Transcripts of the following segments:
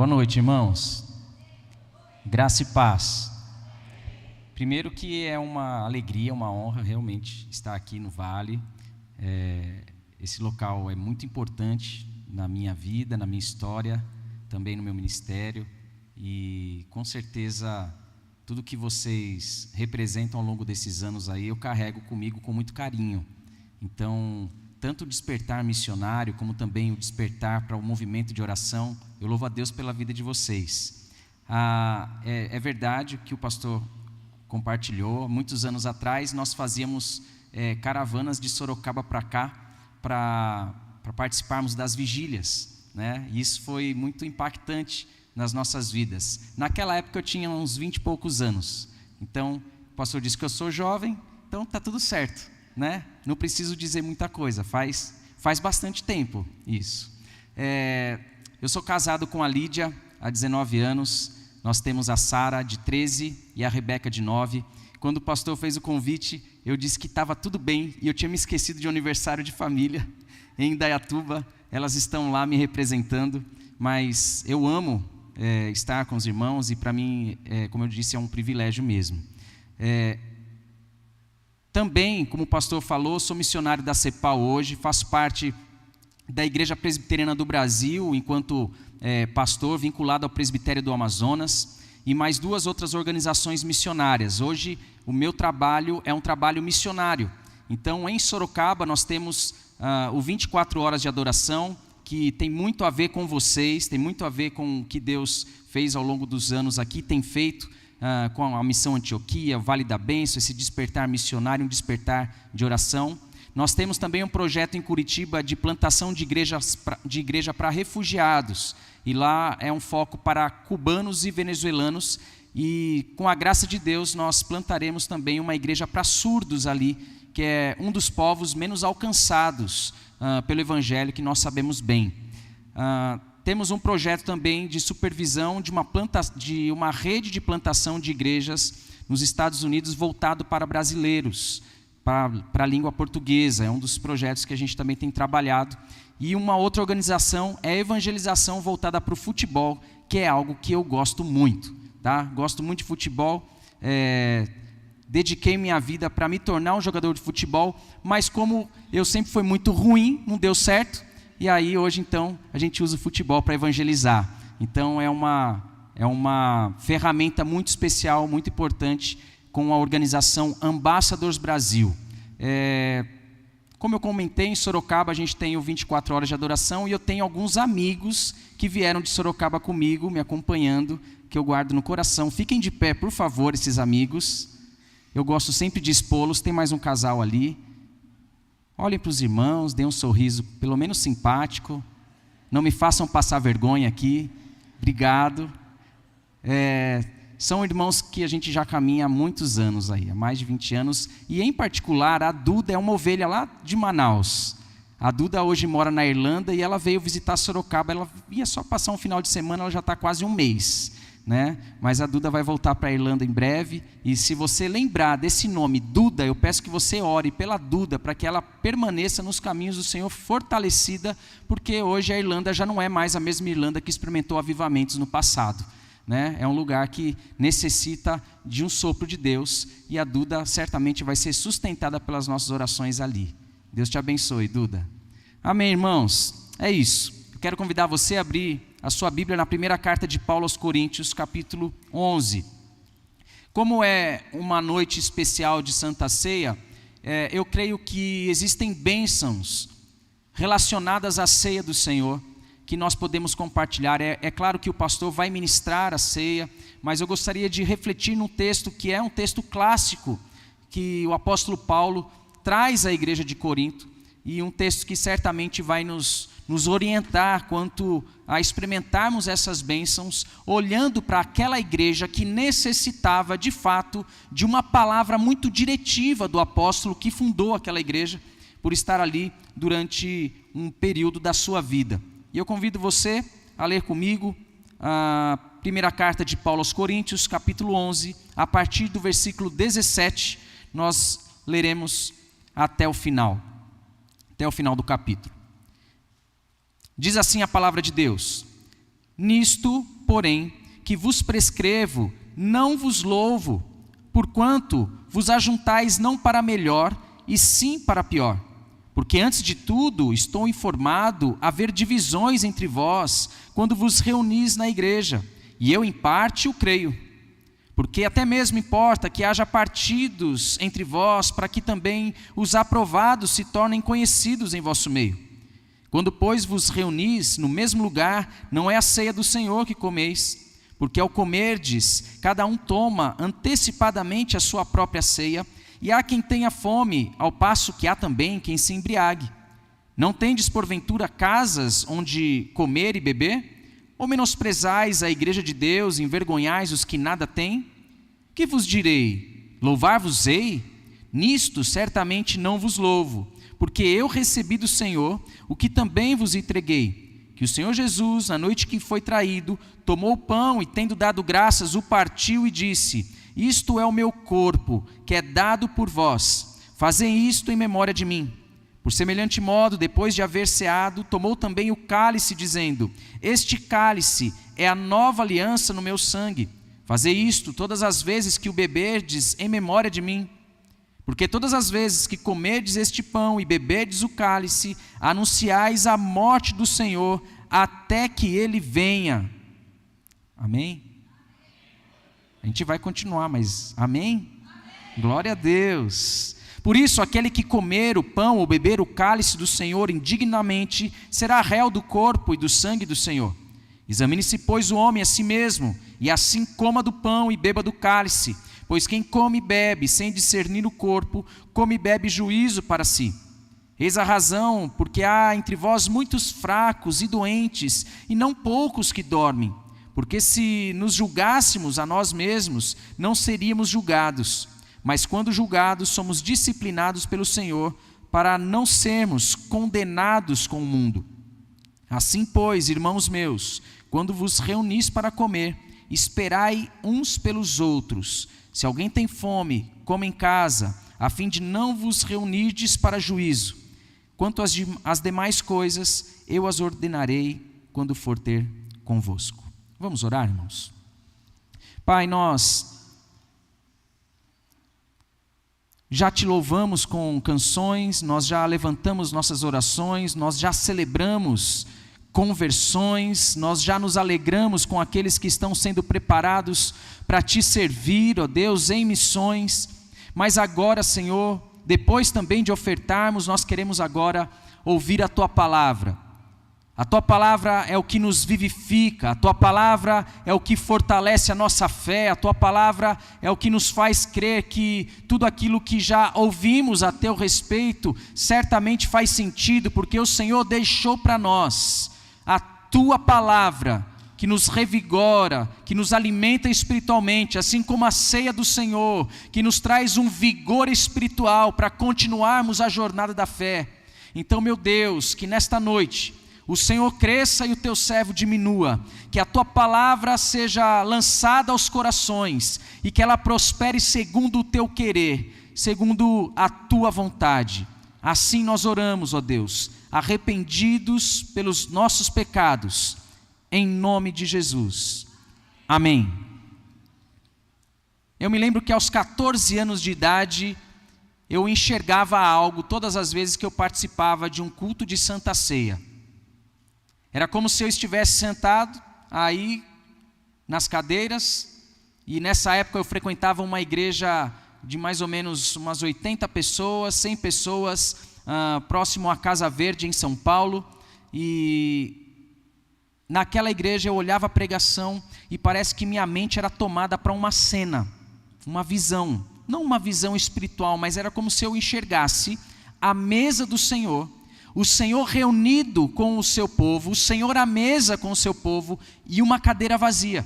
Boa noite, irmãos. Graça e paz. Primeiro que é uma alegria, uma honra realmente estar aqui no Vale. Esse local é muito importante na minha vida, na minha história, também no meu ministério. E com certeza tudo que vocês representam ao longo desses anos aí, eu carrego comigo com muito carinho. Então, tanto o despertar missionário, como também o despertar para o movimento de oração, eu louvo a Deus pela vida de vocês. É verdade que o pastor compartilhou, muitos anos atrás nós fazíamos caravanas de Sorocaba para cá, para participarmos das vigílias, né? E isso foi muito impactante nas nossas vidas. Naquela época eu tinha uns 20 e poucos anos, então o pastor disse que eu sou jovem, então está tudo certo, né? Não preciso dizer muita coisa, faz bastante tempo isso. Eu sou casado com a Lídia há 19 anos, nós temos a Sara de 13 e a Rebeca de 9. Quando o pastor fez o convite, eu disse que estava tudo bem e eu tinha me esquecido de um aniversário de família em Indaiatuba. Elas estão lá me representando, mas eu amo estar com os irmãos e para mim, como eu disse, é um privilégio mesmo. Também, como o pastor falou, sou missionário da CEPAL hoje, faço parte da Igreja Presbiteriana do Brasil, enquanto pastor vinculado ao Presbitério do Amazonas, e mais 2 outras organizações missionárias. Hoje, o meu trabalho é um trabalho missionário. Então, em Sorocaba, nós temos o 24 Horas de Adoração, que tem muito a ver com vocês, tem muito a ver com o que Deus fez ao longo dos anos aqui, tem feito com a Missão Antioquia, o Vale da Bênção, esse despertar missionário, um despertar de oração. Nós temos também um projeto em Curitiba de plantação de igreja para refugiados, e lá é um foco para cubanos e venezuelanos, e com a graça de Deus nós plantaremos também uma igreja para surdos ali, que é um dos povos menos alcançados pelo Evangelho, que nós sabemos bem. Temos um projeto também de supervisão de uma rede de plantação de igrejas nos Estados Unidos voltado para brasileiros, para a língua portuguesa. É um dos projetos que a gente também tem trabalhado. E uma outra organização é a evangelização voltada para o futebol, que é algo que eu gosto muito, tá? Gosto muito de futebol, dediquei minha vida para me tornar um jogador de futebol, mas como eu sempre fui muito ruim, não deu certo, e aí hoje então a gente usa o futebol para evangelizar. Então é uma ferramenta muito especial, muito importante, com a organização Ambassadors Brasil. Como eu comentei, em Sorocaba a gente tem o 24 Horas de Adoração, e eu tenho alguns amigos que vieram de Sorocaba comigo, me acompanhando, que eu guardo no coração. Fiquem de pé, por favor, esses amigos. Eu gosto sempre de expô-los. Tem mais um casal ali. Olhem para os irmãos, deem um sorriso, pelo menos simpático. Não me façam passar vergonha aqui. Obrigado. São irmãos que a gente já caminha há muitos anos aí, há mais de 20 anos. E em particular, a Duda é uma ovelha lá de Manaus. A Duda hoje mora na Irlanda e ela veio visitar Sorocaba. Ela ia só passar um final de semana, ela já está quase um mês, né? Mas a Duda vai voltar para a Irlanda em breve. E se você lembrar desse nome, Duda, eu peço que você ore pela Duda, para que ela permaneça nos caminhos do Senhor, fortalecida, porque hoje a Irlanda já não é mais a mesma Irlanda que experimentou avivamentos no passado, né? É um lugar que necessita de um sopro de Deus, e a Duda certamente vai ser sustentada pelas nossas orações ali. Deus te abençoe, Duda. Amém, irmãos? É isso. Eu quero convidar você a abrir a sua Bíblia na primeira carta de Paulo aos Coríntios, capítulo 11. Como é uma noite especial de Santa Ceia, eu creio que existem bênçãos relacionadas à ceia do Senhor, que nós podemos compartilhar. É claro que o pastor vai ministrar a ceia, mas eu gostaria de refletir num texto que é um texto clássico, que o apóstolo Paulo traz à igreja de Corinto, e um texto que certamente vai nos orientar quanto a experimentarmos essas bênçãos, olhando para aquela igreja que necessitava de fato de uma palavra muito diretiva do apóstolo que fundou aquela igreja, por estar ali durante um período da sua vida. E eu convido você a ler comigo a primeira carta de Paulo aos Coríntios, capítulo 11, a partir do versículo 17, nós leremos até o final do capítulo. Diz assim a palavra de Deus: Nisto, porém, que vos prescrevo, não vos louvo, porquanto vos ajuntais não para melhor, e sim para pior. Porque antes de tudo estou informado haver divisões entre vós, quando vos reunis na igreja, e eu em parte o creio. Porque até mesmo importa que haja partidos entre vós, para que também os aprovados se tornem conhecidos em vosso meio. Quando, pois, vos reunis no mesmo lugar, não é a ceia do Senhor que comeis, porque ao comerdes, cada um toma antecipadamente a sua própria ceia, e há quem tenha fome, ao passo que há também quem se embriague. Não tendes porventura casas onde comer e beber? Ou menosprezais a igreja de Deus, envergonhais os que nada têm? Que vos direi? Louvar-vos-ei? Nisto certamente não vos louvo, porque eu recebi do Senhor o que também vos entreguei, que o Senhor Jesus, na noite que foi traído, tomou o pão e, tendo dado graças, o partiu e disse: isto é o meu corpo, que é dado por vós. Fazei isto em memória de mim. Por semelhante modo, depois de haver ceado, tomou também o cálice, dizendo: este cálice é a nova aliança no meu sangue. Fazei isto todas as vezes que o beberdes em memória de mim. Porque todas as vezes que comerdes este pão e beberdes o cálice, anunciais a morte do Senhor, até que Ele venha. Amém? A gente vai continuar, mas amém? Glória a Deus. Por isso, aquele que comer o pão ou beber o cálice do Senhor indignamente, será réu do corpo e do sangue do Senhor. Examine-se, pois, o homem a si mesmo, e assim coma do pão e beba do cálice. Pois quem come e bebe sem discernir o corpo, come e bebe juízo para si. Eis a razão, porque há entre vós muitos fracos e doentes, e não poucos que dormem. Porque se nos julgássemos a nós mesmos, não seríamos julgados. Mas quando julgados, somos disciplinados pelo Senhor, para não sermos condenados com o mundo. Assim, pois, irmãos meus, quando vos reunis para comer, esperai uns pelos outros. Se alguém tem fome, coma em casa, a fim de não vos reunirdes para juízo. Quanto às demais coisas, eu as ordenarei quando for ter convosco. Vamos orar, irmãos? Pai, nós já te louvamos com canções, nós já levantamos nossas orações, nós já celebramos conversões, nós já nos alegramos com aqueles que estão sendo preparados para te servir, ó Deus, em missões. Mas agora, Senhor, depois também de ofertarmos, nós queremos agora ouvir a Tua palavra. A Tua palavra é o que nos vivifica, a Tua palavra é o que fortalece a nossa fé, a Tua palavra é o que nos faz crer que tudo aquilo que já ouvimos a Teu respeito certamente faz sentido, porque o Senhor deixou para nós a Tua palavra, que nos revigora, que nos alimenta espiritualmente, assim como a ceia do Senhor, que nos traz um vigor espiritual para continuarmos a jornada da fé. Então, meu Deus, que nesta noite o Senhor cresça e o Teu servo diminua, que a Tua palavra seja lançada aos corações e que ela prospere segundo o Teu querer, segundo a Tua vontade. Assim nós oramos, ó Deus, arrependidos pelos nossos pecados, em nome de Jesus. Amém. Eu me lembro que aos 14 anos de idade, eu enxergava algo todas as vezes que eu participava de um culto de Santa Ceia. Era como se eu estivesse sentado aí nas cadeiras, e nessa época eu frequentava uma igreja de mais ou menos umas 80 pessoas, 100 pessoas, próximo à Casa Verde em São Paulo, e naquela igreja eu olhava a pregação e parece que minha mente era tomada para uma cena, uma visão, não uma visão espiritual, mas era como se eu enxergasse a mesa do Senhor, o Senhor reunido com o seu povo, o Senhor à mesa com o seu povo e uma cadeira vazia.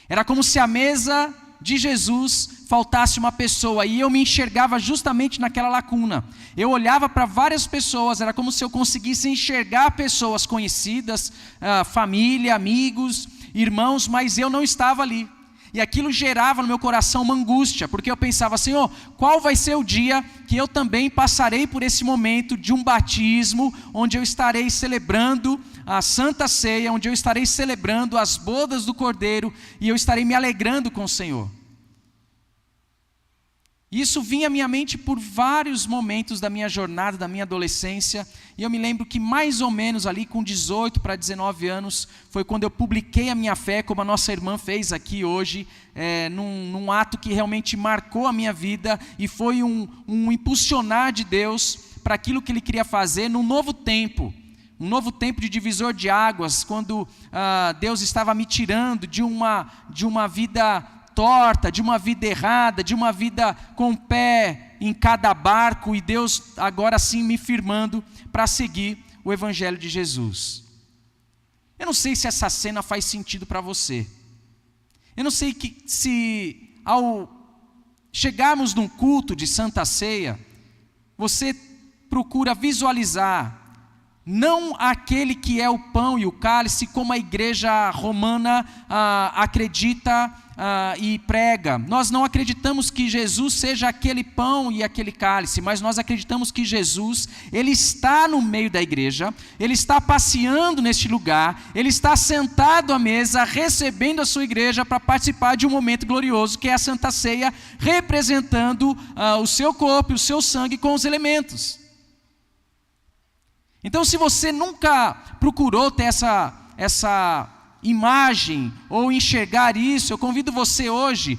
Era como se a mesa de Jesus faltasse uma pessoa, e eu me enxergava justamente naquela lacuna. Eu olhava para várias pessoas, era como se eu conseguisse enxergar pessoas conhecidas, família, amigos, irmãos, mas eu não estava ali. E aquilo gerava no meu coração uma angústia, porque eu pensava: Senhor, qual vai ser o dia que eu também passarei por esse momento de um batismo, onde eu estarei celebrando a Santa Ceia, onde eu estarei celebrando as bodas do Cordeiro e eu estarei me alegrando com o Senhor. Isso vinha à minha mente por vários momentos da minha jornada, da minha adolescência, e eu me lembro que mais ou menos ali com 18 para 19 anos, foi quando eu publiquei a minha fé, como a nossa irmã fez aqui hoje, num ato que realmente marcou a minha vida, e foi um impulsionar de Deus para aquilo que Ele queria fazer num novo tempo. Um novo tempo de divisor de águas, quando Deus estava me tirando de uma vida torta, de uma vida errada, de uma vida com o pé em cada barco, e Deus agora sim me firmando para seguir o Evangelho de Jesus. Eu não sei se essa cena faz sentido para você. Eu não sei se ao chegarmos num culto de Santa Ceia, você procura visualizar não aquele que é o pão e o cálice, como a igreja romana acredita e prega. Nós não acreditamos que Jesus seja aquele pão e aquele cálice, mas nós acreditamos que Jesus, Ele está no meio da igreja, Ele está passeando neste lugar, Ele está sentado à mesa, recebendo a sua igreja para participar de um momento glorioso, que é a Santa Ceia, representando o seu corpo e o seu sangue com os elementos. Então, se você nunca procurou ter essa imagem ou enxergar isso, eu convido você hoje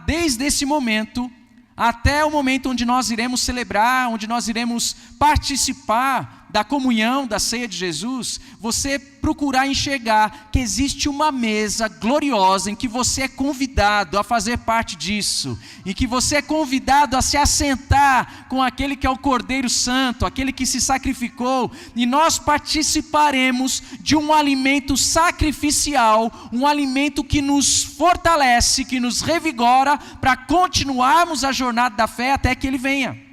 desde esse momento até o momento onde nós iremos celebrar, onde nós iremos participar da comunhão, da ceia de Jesus, você procurar enxergar que existe uma mesa gloriosa em que você é convidado a fazer parte disso, em que você é convidado a se assentar com aquele que é o Cordeiro Santo, aquele que se sacrificou, e nós participaremos de um alimento sacrificial, um alimento que nos fortalece, que nos revigora para continuarmos a jornada da fé até que Ele venha.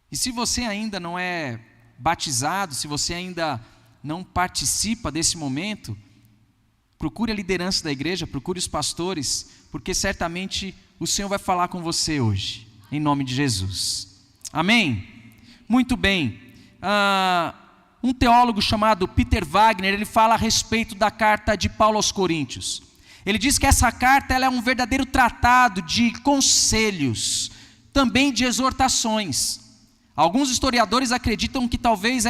E se você ainda não é batizado, se você ainda não participa desse momento, procure a liderança da igreja, procure os pastores, porque certamente o Senhor vai falar com você hoje, em nome de Jesus. Amém? Muito bem. Um teólogo chamado Peter Wagner, ele fala a respeito da carta de Paulo aos Coríntios. Ele diz que essa carta ela é um verdadeiro tratado de conselhos, também de exortações. Alguns historiadores acreditam que talvez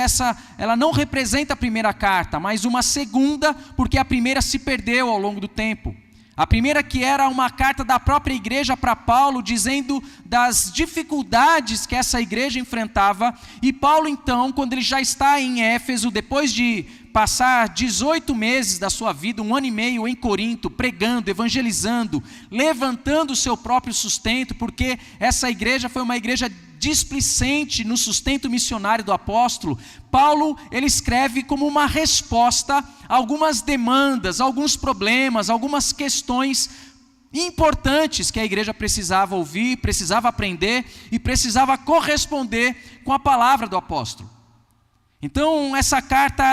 ela não representa a primeira carta, mas uma segunda, porque a primeira se perdeu ao longo do tempo. A primeira que era uma carta da própria igreja para Paulo, dizendo das dificuldades que essa igreja enfrentava. E Paulo então, quando ele já está em Éfeso, depois de passar 18 meses da sua vida, 1 ano e meio em Corinto, pregando, evangelizando, levantando o seu próprio sustento, porque essa igreja foi uma igreja displicente no sustento missionário do apóstolo. Paulo, ele escreve como uma resposta a algumas demandas, alguns problemas, algumas questões importantes que a igreja precisava ouvir, precisava aprender e precisava corresponder com a palavra do apóstolo. Então essa carta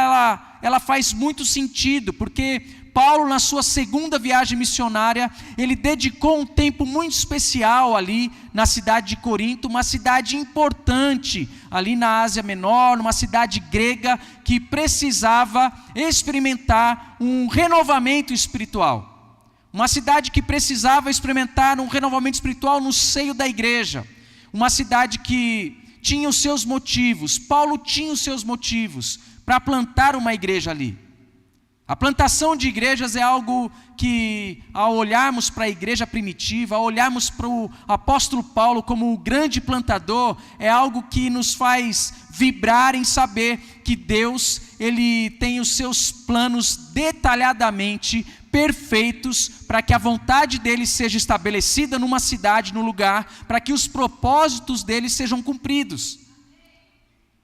ela faz muito sentido, porque Paulo, na sua segunda viagem missionária, ele dedicou um tempo muito especial ali na cidade de Corinto, uma cidade importante ali na Ásia Menor, uma cidade grega que precisava experimentar um renovamento espiritual. Uma cidade que precisava experimentar um renovamento espiritual no seio da igreja. Uma cidade que tinha os seus motivos, Paulo tinha os seus motivos para plantar uma igreja ali. A plantação de igrejas é algo que, ao olharmos para a igreja primitiva, ao olharmos para o apóstolo Paulo como o grande plantador, é algo que nos faz vibrar em saber que Deus, Ele tem os seus planos detalhadamente perfeitos para que a vontade dEle seja estabelecida numa cidade, num lugar, para que os propósitos dEle sejam cumpridos.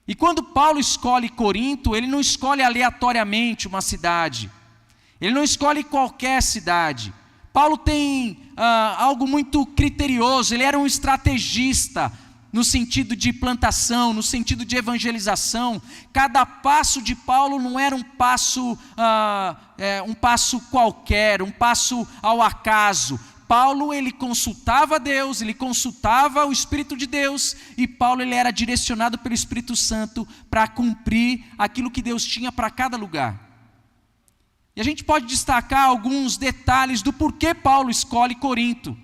E quando Paulo escolhe Corinto, ele não escolhe aleatoriamente uma cidade, ele não escolhe qualquer cidade. Paulo tem algo muito criterioso, ele era um estrategista no sentido de plantação, no sentido de evangelização. Cada passo de Paulo não era um passo qualquer, um passo ao acaso. Paulo, ele consultava Deus, ele consultava o Espírito de Deus, e Paulo, ele era direcionado pelo Espírito Santo para cumprir aquilo que Deus tinha para cada lugar. E a gente pode destacar alguns detalhes do porquê Paulo escolhe Corinto,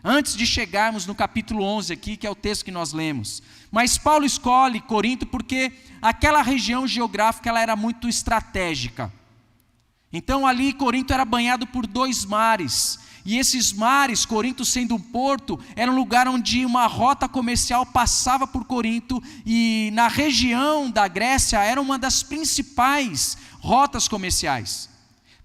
antes de chegarmos no capítulo 11 aqui, que é o texto que nós lemos. Mas Paulo escolhe Corinto porque aquela região geográfica ela era muito estratégica. Então ali Corinto era banhado por 2 mares, e esses mares, Corinto sendo um porto, era um lugar onde uma rota comercial passava por Corinto, e na região da Grécia era uma das principais rotas comerciais.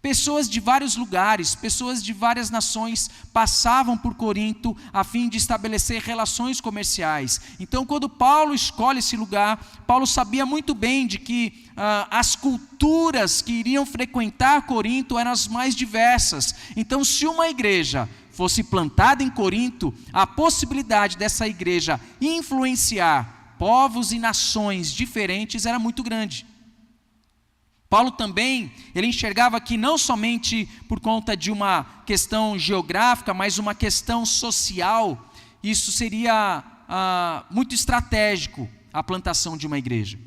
Pessoas de vários lugares, pessoas de várias nações passavam por Corinto a fim de estabelecer relações comerciais. Então, quando Paulo escolhe esse lugar, Paulo sabia muito bem de que as culturas que iriam frequentar Corinto eram as mais diversas. Então, se uma igreja fosse plantada em Corinto, a possibilidade dessa igreja influenciar povos e nações diferentes era muito grande. Paulo também, ele enxergava que não somente por conta de uma questão geográfica, mas uma questão social, isso seria muito estratégico, a plantação de uma igreja.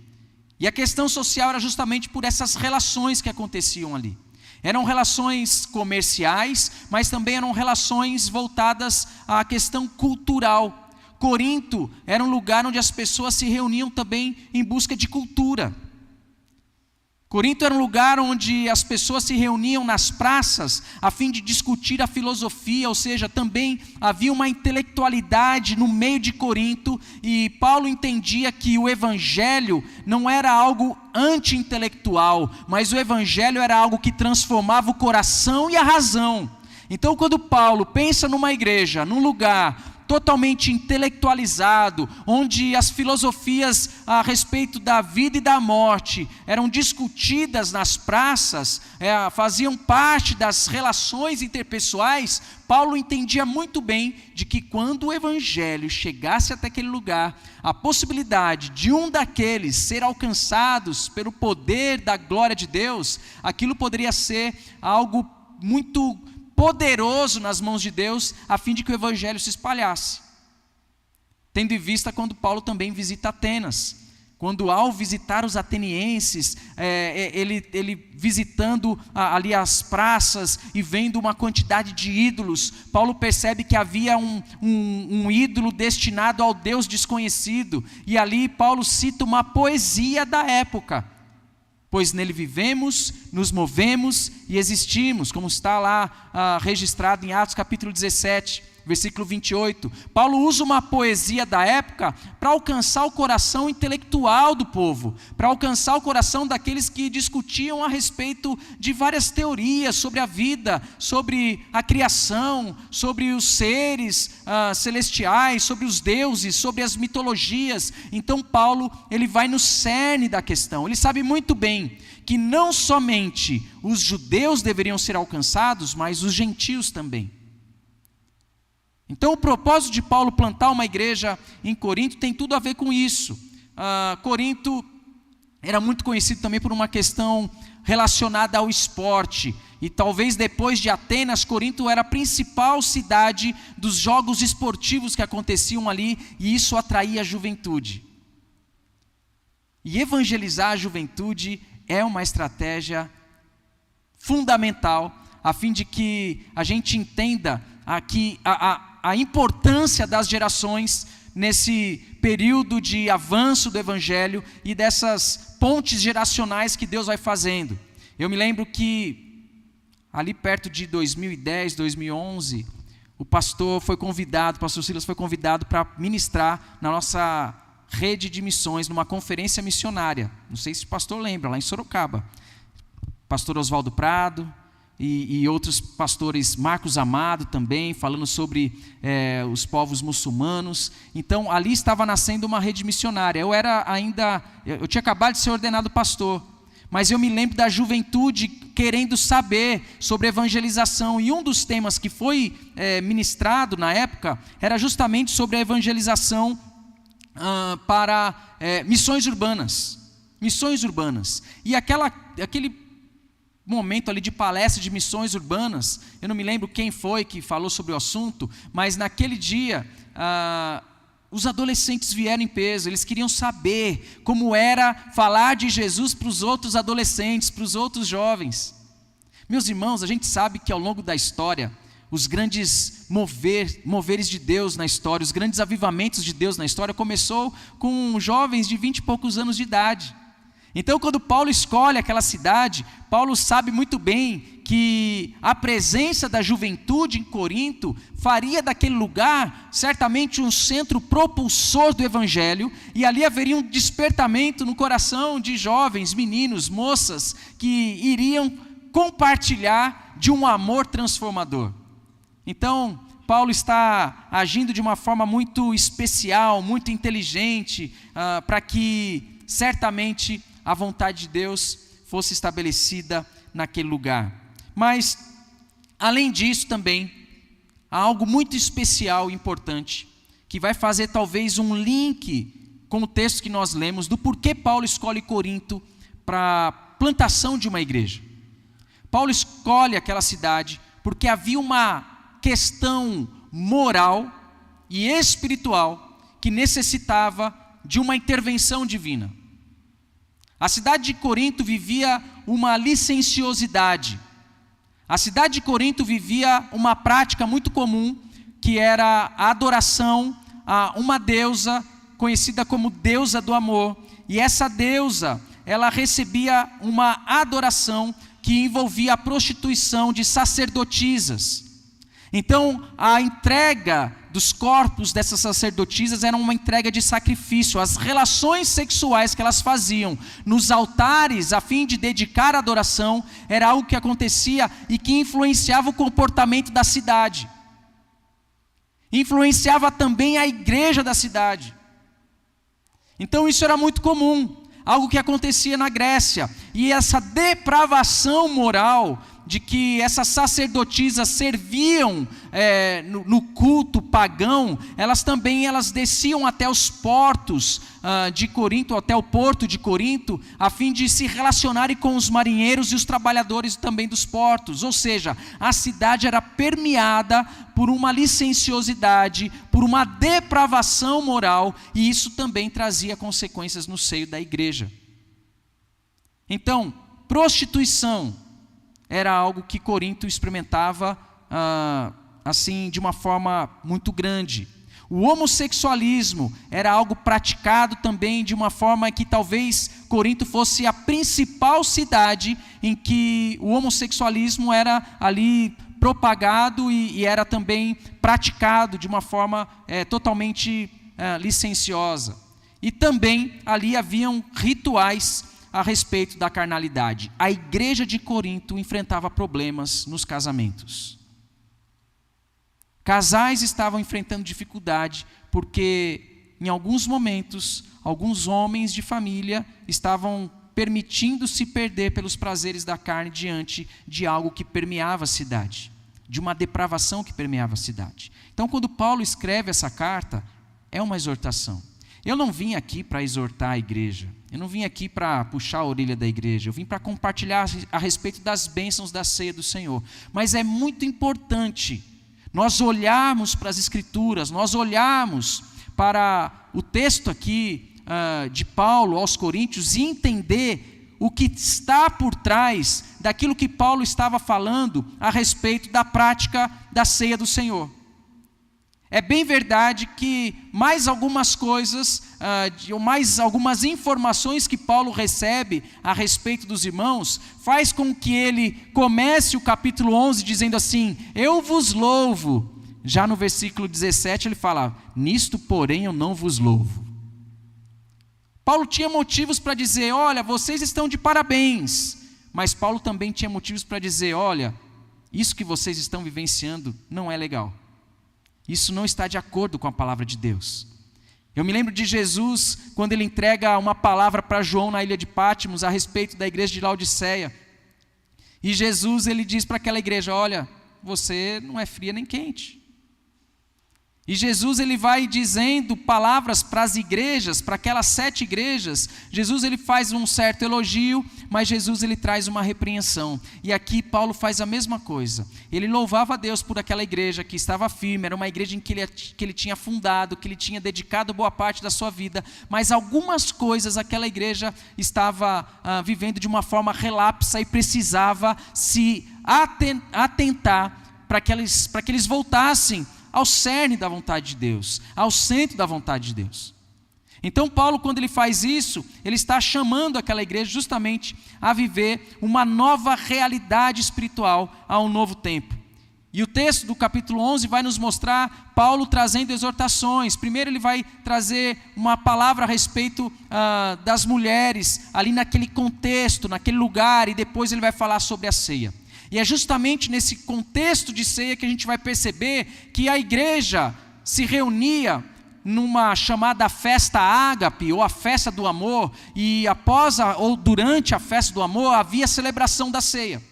E a questão social era justamente por essas relações que aconteciam ali. Eram relações comerciais, mas também eram relações voltadas à questão cultural. Corinto era um lugar onde as pessoas se reuniam também em busca de cultura. Corinto era um lugar onde as pessoas se reuniam nas praças a fim de discutir a filosofia, ou seja, também havia uma intelectualidade no meio de Corinto, e Paulo entendia que o evangelho não era algo anti-intelectual, mas o evangelho era algo que transformava o coração e a razão. Então, quando Paulo pensa numa igreja, num lugar totalmente intelectualizado, onde as filosofias a respeito da vida e da morte eram discutidas nas praças, faziam parte das relações interpessoais, Paulo entendia muito bem de que quando o evangelho chegasse até aquele lugar, a possibilidade de um daqueles ser alcançados pelo poder da glória de Deus, aquilo poderia ser algo muito poderoso nas mãos de Deus, a fim de que o evangelho se espalhasse. Tendo em vista quando Paulo também visita Atenas, quando ao visitar os atenienses, ele visitando ali as praças e vendo uma quantidade de ídolos, Paulo percebe que havia um ídolo destinado ao Deus desconhecido, e ali Paulo cita uma poesia da época: pois nele vivemos, nos movemos e existimos, como está lá registrado em Atos capítulo 17, versículo 28. Paulo usa uma poesia da época para alcançar o coração intelectual do povo, para alcançar o coração daqueles que discutiam a respeito de várias teorias sobre a vida, sobre a criação, sobre os seres celestiais, sobre os deuses, sobre as mitologias. Então Paulo, ele vai no cerne da questão. Ele sabe muito bem que não somente os judeus deveriam ser alcançados, mas os gentios também. Então o propósito de Paulo plantar uma igreja em Corinto tem tudo a ver com isso. Corinto era muito conhecido também por uma questão relacionada ao esporte, e talvez depois de Atenas, Corinto era a principal cidade dos jogos esportivos que aconteciam ali, e isso atraía a juventude. E evangelizar a juventude é uma estratégia fundamental, a fim de que a gente entenda aqui a importância das gerações nesse período de avanço do evangelho e dessas pontes geracionais que Deus vai fazendo. Eu me lembro que ali perto de 2010, 2011, o pastor Silas foi convidado para ministrar na nossa rede de missões, numa conferência missionária. Não sei se o pastor lembra, lá em Sorocaba. Pastor Oswaldo Prado e outros pastores, Marcos Amado também, falando sobre os povos muçulmanos. Então ali estava nascendo uma rede missionária. Eu tinha acabado de ser ordenado pastor, mas eu me lembro da juventude querendo saber sobre evangelização, e um dos temas que foi ministrado na época era justamente sobre a evangelização missões urbanas. E aquele momento ali de palestra de missões urbanas. Eu não me lembro quem foi que falou sobre o assunto, mas naquele dia os adolescentes vieram em peso. Eles queriam saber como era falar de Jesus para os outros adolescentes, para os outros jovens. Meus irmãos, a gente sabe que ao longo da história, os grandes moveres de Deus na história, os grandes avivamentos de Deus na história, começou com jovens de 20 e poucos anos de idade. Então, quando Paulo escolhe aquela cidade, Paulo sabe muito bem que a presença da juventude em Corinto faria daquele lugar certamente um centro propulsor do evangelho, e ali haveria um despertamento no coração de jovens, meninos, moças, que iriam compartilhar de um amor transformador. Então, Paulo está agindo de uma forma muito especial, muito inteligente, para que certamente a vontade de Deus fosse estabelecida naquele lugar. Mas, além disso também, há algo muito especial e importante, que vai fazer talvez um link com o texto que nós lemos, do porquê Paulo escolhe Corinto para a plantação de uma igreja. Paulo escolhe aquela cidade porque havia uma questão moral e espiritual que necessitava de uma intervenção divina. A cidade de Corinto vivia uma licenciosidade. A cidade de Corinto vivia uma prática muito comum, que era a adoração a uma deusa conhecida como deusa do amor. E essa deusa, ela recebia uma adoração que envolvia a prostituição de sacerdotisas. Então, a entrega dos corpos dessas sacerdotisas era uma entrega de sacrifício. As relações sexuais que elas faziam nos altares a fim de dedicar a adoração era algo que acontecia e que influenciava o comportamento da cidade. Influenciava também a igreja da cidade. Então isso era muito comum, algo que acontecia na Grécia. E essa depravação moral de que essas sacerdotisas serviam no culto pagão, elas desciam até os portos de Corinto, até o porto de Corinto, a fim de se relacionarem com os marinheiros e os trabalhadores também dos portos. Ou seja, a cidade era permeada por uma licenciosidade, por uma depravação moral, e isso também trazia consequências no seio da igreja. Então, prostituição era algo que Corinto experimentava assim de uma forma muito grande. O homossexualismo era algo praticado também de uma forma que talvez Corinto fosse a principal cidade em que o homossexualismo era ali propagado e era também praticado de uma forma totalmente licenciosa. E também ali haviam rituais a respeito da carnalidade. A igreja de Corinto enfrentava problemas nos casamentos. Casais estavam enfrentando dificuldade porque, em alguns momentos, alguns homens de família estavam permitindo se perder pelos prazeres da carne diante de algo que permeava a cidade, de uma depravação que permeava a cidade. Então, quando Paulo escreve essa carta, é uma exortação. Eu não vim aqui para exortar a igreja, eu não vim aqui para puxar a orelha da igreja, eu vim para compartilhar a respeito das bênçãos da ceia do Senhor. Mas é muito importante nós olharmos para as Escrituras, nós olharmos para o texto aqui de Paulo aos Coríntios e entender o que está por trás daquilo que Paulo estava falando a respeito da prática da ceia do Senhor. É bem verdade que mais algumas coisas, ou mais algumas informações que Paulo recebe a respeito dos irmãos, faz com que ele comece o capítulo 11 dizendo assim: eu vos louvo. Já no versículo 17 ele fala: nisto porém eu não vos louvo. Paulo tinha motivos para dizer: olha, vocês estão de parabéns. Mas Paulo também tinha motivos para dizer: olha, isso que vocês estão vivenciando não é legal. Isso não está de acordo com a palavra de Deus. Eu me lembro de Jesus, quando ele entrega uma palavra para João na ilha de Pátimos, a respeito da igreja de Laodiceia. E Jesus, ele diz para aquela igreja: olha, você não é fria nem quente. E Jesus ele vai dizendo palavras para as igrejas, para aquelas 7 igrejas. Jesus ele faz um certo elogio, mas Jesus ele traz uma repreensão. E aqui Paulo faz a mesma coisa. Ele louvava a Deus por aquela igreja que estava firme, era uma igreja em que ele tinha fundado, que ele tinha dedicado boa parte da sua vida. Mas algumas coisas aquela igreja estava vivendo de uma forma relapsa e precisava se atentar para que eles voltassem ao cerne da vontade de Deus, ao centro da vontade de Deus. Então Paulo, quando ele faz isso, ele está chamando aquela igreja justamente a viver uma nova realidade espiritual a um novo tempo. E o texto do capítulo 11 vai nos mostrar Paulo trazendo exortações. Primeiro ele vai trazer uma palavra a respeito das mulheres, ali naquele contexto, naquele lugar, e depois ele vai falar sobre a ceia. E é justamente nesse contexto de ceia que a gente vai perceber que a igreja se reunia numa chamada festa ágape, ou a festa do amor, e após ou durante a festa do amor havia celebração da ceia.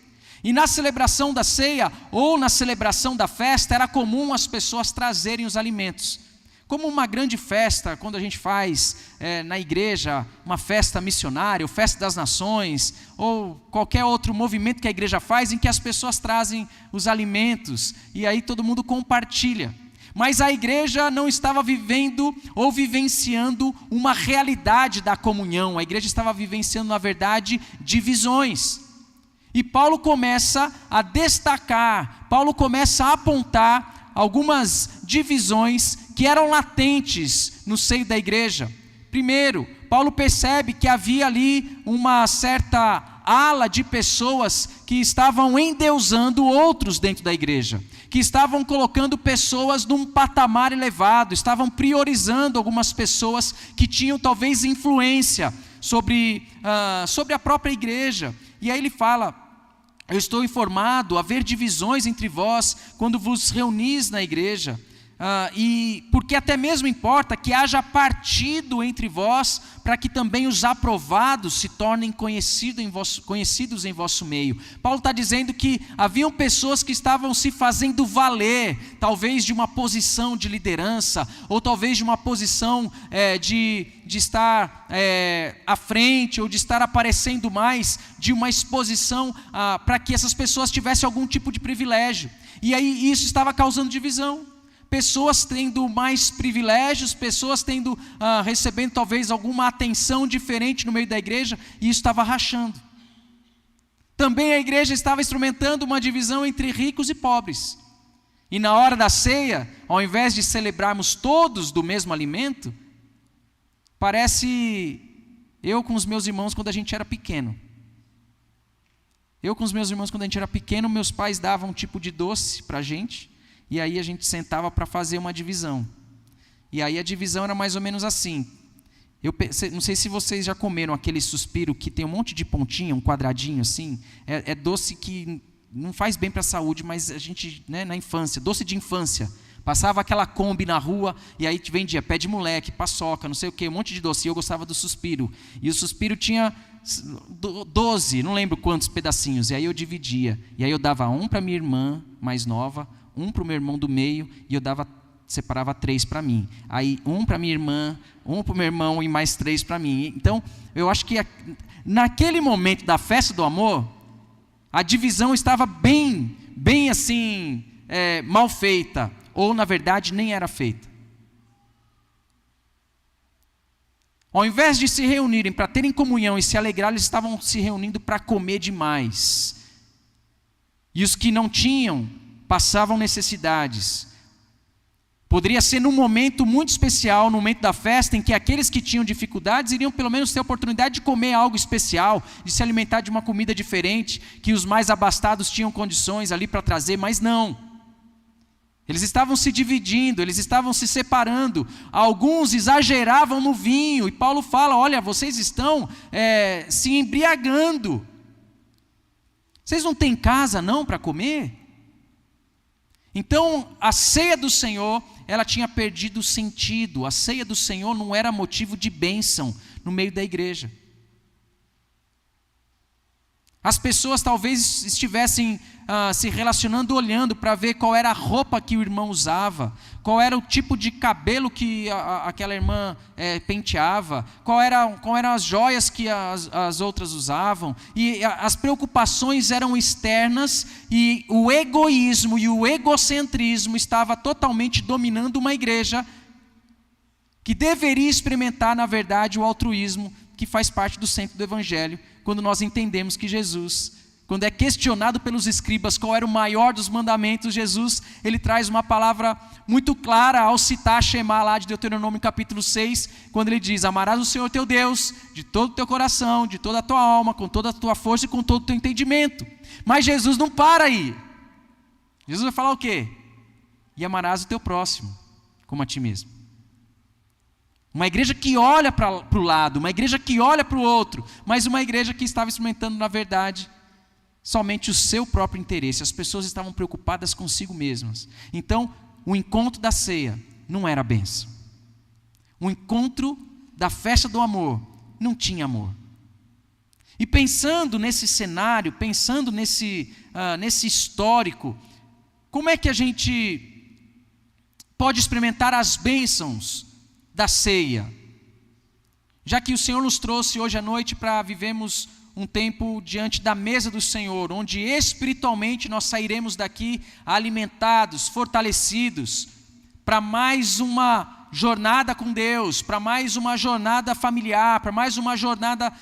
E na celebração da ceia, ou na celebração da festa, era comum as pessoas trazerem os alimentos. Como uma grande festa, quando a gente faz na igreja uma festa missionária, ou festa das nações, ou qualquer outro movimento que a igreja faz, em que as pessoas trazem os alimentos, e aí todo mundo compartilha. Mas a igreja não estava vivendo ou vivenciando uma realidade da comunhão, a igreja estava vivenciando, na verdade, divisões. E Paulo começa a destacar, Paulo começa a apontar algumas divisões que eram latentes no seio da igreja. Primeiro, Paulo percebe que havia ali uma certa ala de pessoas que estavam endeusando outros dentro da igreja, que estavam colocando pessoas num patamar elevado, estavam priorizando algumas pessoas que tinham talvez influência sobre a própria igreja. E aí ele fala: eu estou informado, haver divisões entre vós quando vos reunis na igreja, e porque até mesmo importa que haja partido entre vós, para que também os aprovados se tornem conhecidos em vosso meio. Paulo está dizendo que haviam pessoas que estavam se fazendo valer, talvez de uma posição de liderança, ou talvez de uma posição de estar à frente, ou de estar aparecendo mais, de uma exposição para que essas pessoas tivessem algum tipo de privilégio. E aí isso estava causando divisão. Pessoas tendo mais privilégios, pessoas recebendo talvez alguma atenção diferente no meio da igreja, e isso estava rachando. Também a igreja estava instrumentando uma divisão entre ricos e pobres. E na hora da ceia, ao invés de celebrarmos todos do mesmo alimento, parece eu com os meus irmãos quando a gente era pequeno. Meus pais davam um tipo de doce para a gente, e aí a gente sentava para fazer uma divisão. E aí a divisão era mais ou menos assim. Não sei se vocês já comeram aquele suspiro que tem um monte de pontinha, um quadradinho assim. É doce que não faz bem para a saúde, mas a gente, na infância, doce de infância. Passava aquela Kombi na rua, e aí te vendia pé de moleque, paçoca, não sei o que, um monte de doce. E eu gostava do suspiro. E o suspiro tinha 12, não lembro quantos pedacinhos. E aí eu dividia. E aí eu dava um para minha irmã mais nova, um para o meu irmão do meio, e eu separava 3 para mim. Aí um para minha irmã, um para o meu irmão e mais 3 para mim. Então, eu acho que naquele momento da festa do amor, a divisão estava bem assim, mal feita, ou na verdade nem era feita. Ao invés de se reunirem para terem comunhão e se alegrar, eles estavam se reunindo para comer demais. E os que não tinham passavam necessidades. Poderia ser num momento muito especial, no momento da festa, em que aqueles que tinham dificuldades iriam pelo menos ter a oportunidade de comer algo especial, de se alimentar de uma comida diferente, que os mais abastados tinham condições ali para trazer, mas não. Eles estavam se dividindo, eles estavam se separando. Alguns exageravam no vinho, e Paulo fala: olha, vocês estão se embriagando. Vocês não têm casa não para comer? Então, a ceia do Senhor, ela tinha perdido o sentido. A ceia do Senhor não era motivo de bênção no meio da igreja. As pessoas talvez estivessem se relacionando, olhando para ver qual era a roupa que o irmão usava, qual era o tipo de cabelo que aquela irmã penteava, qual eram as joias que as outras usavam. E as preocupações eram externas, e o egoísmo e o egocentrismo estava totalmente dominando uma igreja que deveria experimentar, na verdade, o altruísmo, que faz parte do centro do Evangelho, quando nós entendemos que Jesus, quando é questionado pelos escribas qual era o maior dos mandamentos, Jesus, ele traz uma palavra muito clara ao citar Shema lá de Deuteronômio capítulo 6, quando ele diz: amarás o Senhor teu Deus de todo o teu coração, de toda a tua alma, com toda a tua força e com todo o teu entendimento. Mas Jesus não para aí. Jesus vai falar o quê? E amarás o teu próximo como a ti mesmo. Uma igreja que olha para o lado, uma igreja que olha para o outro, mas uma igreja que estava experimentando, na verdade, somente o seu próprio interesse. As pessoas estavam preocupadas consigo mesmas. Então, o encontro da ceia não era bênção. O encontro da festa do amor não tinha amor. E pensando nesse cenário, pensando nesse histórico, como é que a gente pode experimentar as bênçãos da ceia? Já que o Senhor nos trouxe hoje à noite para vivermos um tempo diante da mesa do Senhor, onde espiritualmente nós sairemos daqui alimentados, fortalecidos, para mais uma jornada com Deus, para mais uma jornada familiar, para mais uma jornada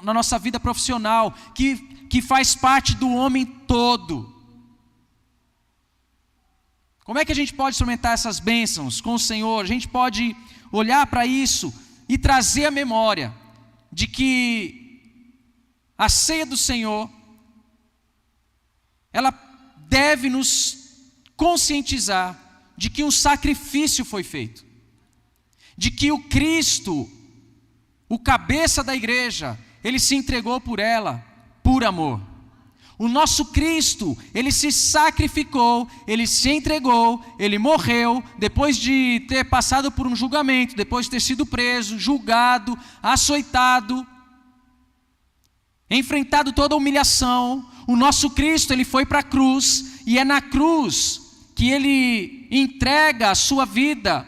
na nossa vida profissional, que faz parte do homem todo. Como é que a gente pode experimentar essas bênçãos com o Senhor? A gente pode olhar para isso e trazer a memória de que a ceia do Senhor, ela deve nos conscientizar de que um sacrifício foi feito, de que o Cristo, o cabeça da igreja, ele se entregou por ela, por amor. O nosso Cristo, ele se sacrificou, ele se entregou, ele morreu, depois de ter passado por um julgamento, depois de ter sido preso, julgado, açoitado, enfrentado toda a humilhação. O nosso Cristo, ele foi para a cruz, e é na cruz que ele entrega a sua vida,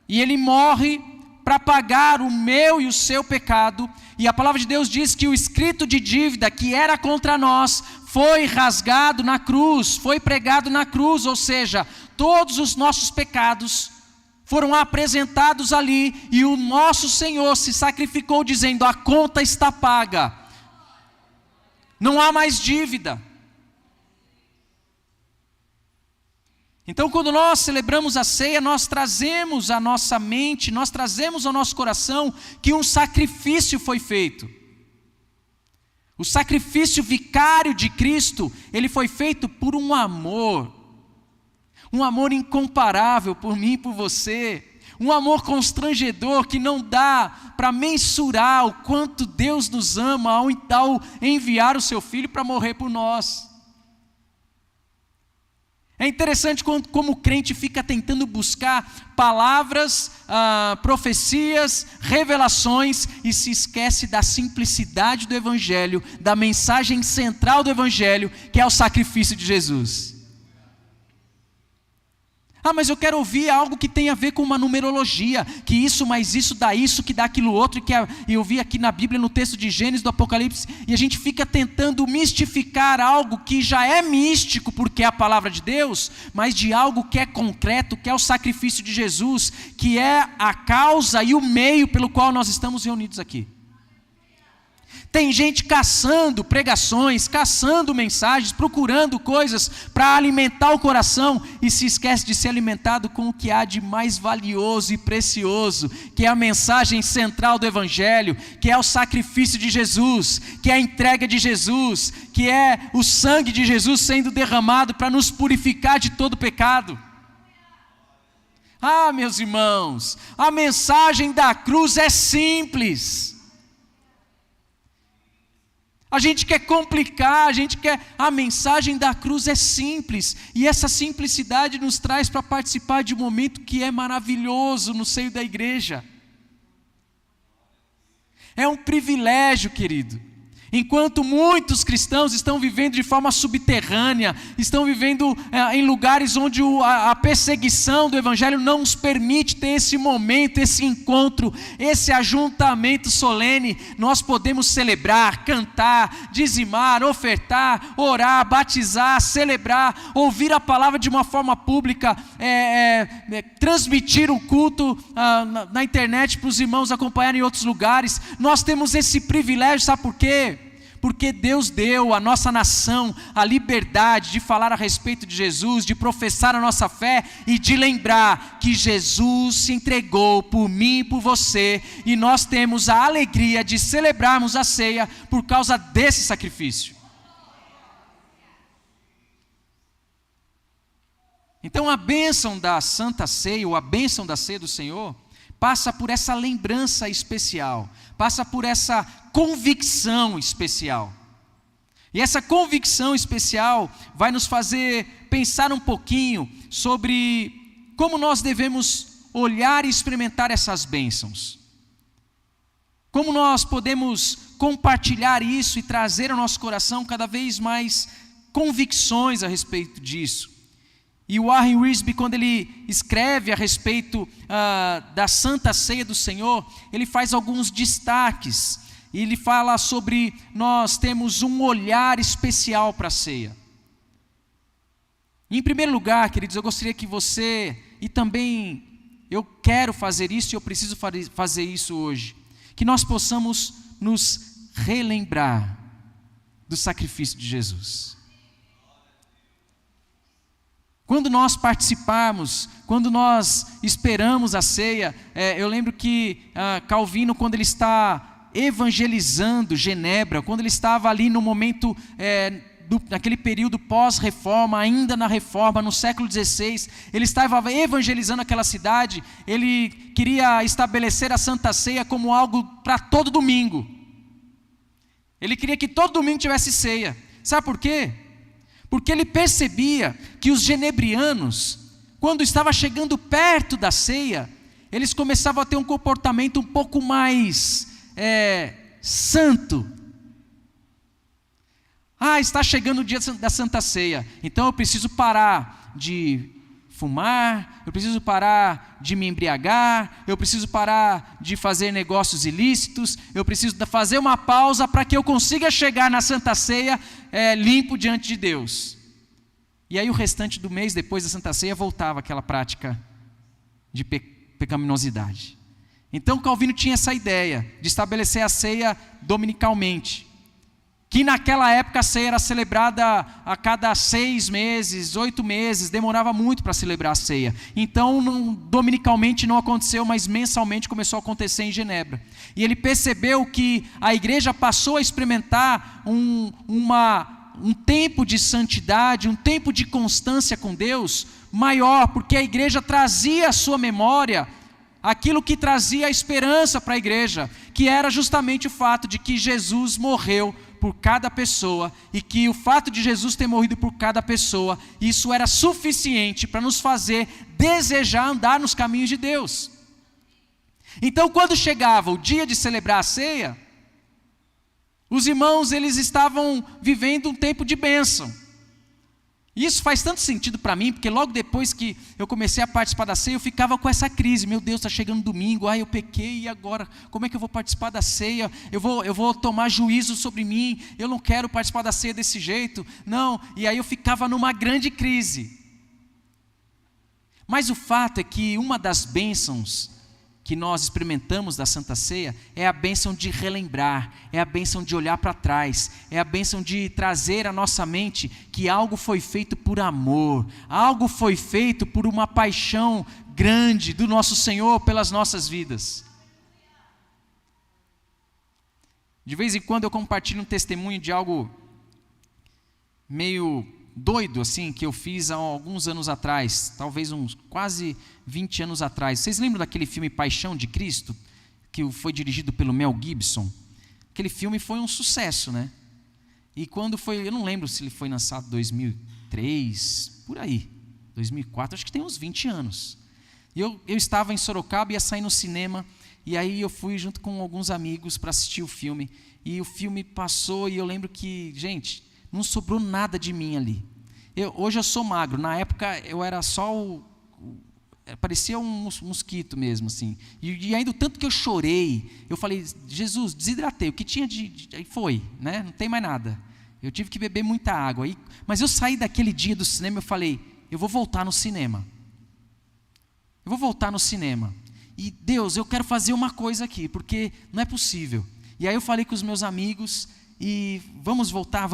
e ele morre para pagar o meu e o seu pecado. E a palavra de Deus diz que o escrito de dívida que era contra nós foi rasgado na cruz, foi pregado na cruz, ou seja, todos os nossos pecados foram apresentados ali, e o nosso Senhor se sacrificou dizendo: a conta está paga, não há mais dívida. Então, quando nós celebramos a ceia, nós trazemos à nossa mente, nós trazemos ao nosso coração que um sacrifício foi feito. O sacrifício vicário de Cristo, ele foi feito por um amor incomparável por mim e por você, um amor constrangedor que não dá para mensurar o quanto Deus nos ama ao enviar o seu Filho para morrer por nós. É interessante como o crente fica tentando buscar palavras, profecias, revelações, e se esquece da simplicidade do Evangelho, da mensagem central do Evangelho, que é o sacrifício de Jesus. Mas eu quero ouvir algo que tem a ver com uma numerologia, que isso mais isso dá isso, que dá aquilo outro, e eu vi aqui na Bíblia, no texto de Gênesis, do Apocalipse, e a gente fica tentando mistificar algo que já é místico, porque é a palavra de Deus, mas de algo que é concreto, que é o sacrifício de Jesus, que é a causa e o meio pelo qual nós estamos reunidos aqui. Tem gente caçando pregações, caçando mensagens, procurando coisas para alimentar o coração, e se esquece de ser alimentado com o que há de mais valioso e precioso, que é a mensagem central do Evangelho, que é o sacrifício de Jesus, que é a entrega de Jesus, que é o sangue de Jesus sendo derramado para nos purificar de todo pecado. Meus irmãos, a mensagem da cruz é simples. A gente quer complicar, a mensagem da cruz é simples, e essa simplicidade nos traz para participar de um momento que é maravilhoso no seio da igreja. É um privilégio, querido. Enquanto muitos cristãos estão vivendo de forma subterrânea, estão vivendo em lugares onde a perseguição do Evangelho não nos permite ter esse momento, esse encontro, esse ajuntamento solene, nós podemos celebrar, cantar, dizimar, ofertar, orar, batizar, celebrar, ouvir a palavra de uma forma pública, transmitir o culto na internet para os irmãos acompanharem em outros lugares. Nós temos esse privilégio, sabe por quê? Porque Deus deu à nossa nação a liberdade de falar a respeito de Jesus, de professar a nossa fé e de lembrar que Jesus se entregou por mim e por você, e nós temos a alegria de celebrarmos a ceia por causa desse sacrifício. Então a bênção da Santa Ceia, ou a bênção da ceia do Senhor, passa por essa lembrança especial, passa por essa convicção especial. E essa convicção especial vai nos fazer pensar um pouquinho sobre como nós devemos olhar e experimentar essas bênçãos. Como nós podemos compartilhar isso e trazer ao nosso coração cada vez mais convicções a respeito disso. E o Warren Wiersbe, quando ele escreve a respeito da Santa Ceia do Senhor, ele faz alguns destaques. E ele fala sobre nós temos um olhar especial para a ceia. Em primeiro lugar, queridos, eu gostaria que você, e também eu quero fazer isso e eu preciso fazer isso hoje, que nós possamos nos relembrar do sacrifício de Jesus. Quando nós participarmos, quando nós esperamos a ceia, eu lembro que Calvino, quando ele está evangelizando Genebra, quando ele estava ali no momento, naquele período pós-reforma, ainda na reforma, no século XVI, ele estava evangelizando aquela cidade, ele queria estabelecer a Santa Ceia como algo para todo domingo. Ele queria que todo domingo tivesse ceia. Sabe por quê? Porque ele percebia que os genebrianos, quando estava chegando perto da ceia, eles começavam a ter um comportamento um pouco mais santo. Está chegando o dia da Santa Ceia, então eu preciso parar de fumar, eu preciso parar de me embriagar, eu preciso parar de fazer negócios ilícitos, eu preciso fazer uma pausa para que eu consiga chegar na Santa Ceia limpo diante de Deus. E aí o restante do mês, depois da Santa Ceia, voltava aquela prática de pecaminosidade. Então Calvino tinha essa ideia de estabelecer a ceia dominicalmente, que naquela época a ceia era celebrada a cada 6 meses, 8 meses, demorava muito para celebrar a ceia. Então dominicalmente não aconteceu, mas mensalmente começou a acontecer em Genebra. E ele percebeu que a igreja passou a experimentar um tempo de santidade, um tempo de constância com Deus maior, porque a igreja trazia à sua memória aquilo que trazia a esperança para a igreja, que era justamente o fato de que Jesus morreu por cada pessoa, e que o fato de Jesus ter morrido por cada pessoa, isso era suficiente para nos fazer desejar andar nos caminhos de Deus. Então, quando chegava o dia de celebrar a ceia, os irmãos, eles estavam vivendo um tempo de bênção. E isso faz tanto sentido para mim, porque logo depois que eu comecei a participar da ceia, eu ficava com essa crise. Meu Deus, está chegando domingo, eu pequei, e agora? Como é que eu vou participar da ceia? Eu vou tomar juízo sobre mim, eu não quero participar da ceia desse jeito. Não, e aí eu ficava numa grande crise. Mas o fato é que uma das bênçãos que nós experimentamos da Santa Ceia é a bênção de relembrar, é a bênção de olhar para trás, é a bênção de trazer à nossa mente que algo foi feito por amor, algo foi feito por uma paixão grande do nosso Senhor pelas nossas vidas. De vez em quando eu compartilho um testemunho de algo meio doido assim, que eu fiz há alguns anos atrás, talvez uns quase 20 anos atrás. Vocês lembram daquele filme Paixão de Cristo, que foi dirigido pelo Mel Gibson? Aquele filme foi um sucesso, né? E quando foi, eu não lembro se ele foi lançado em 2003, por aí, 2004, acho que tem uns 20 anos. E eu estava em Sorocaba, ia sair no cinema, E aí eu fui junto com alguns amigos para assistir o filme. E o filme passou e eu lembro que, gente, não sobrou nada de mim ali. Hoje eu sou magro, na época eu era só parecia um mosquito mesmo, assim. E ainda o tanto que eu chorei, eu falei, Jesus, desidratei, o que tinha aí foi, né? Não tem mais nada. Eu tive que beber muita água. Mas eu saí daquele dia do cinema, eu falei, eu vou voltar no cinema. Eu vou voltar no cinema. E Deus, eu quero fazer uma coisa aqui, porque não é possível. E aí eu falei com os meus amigos, e vamos voltar,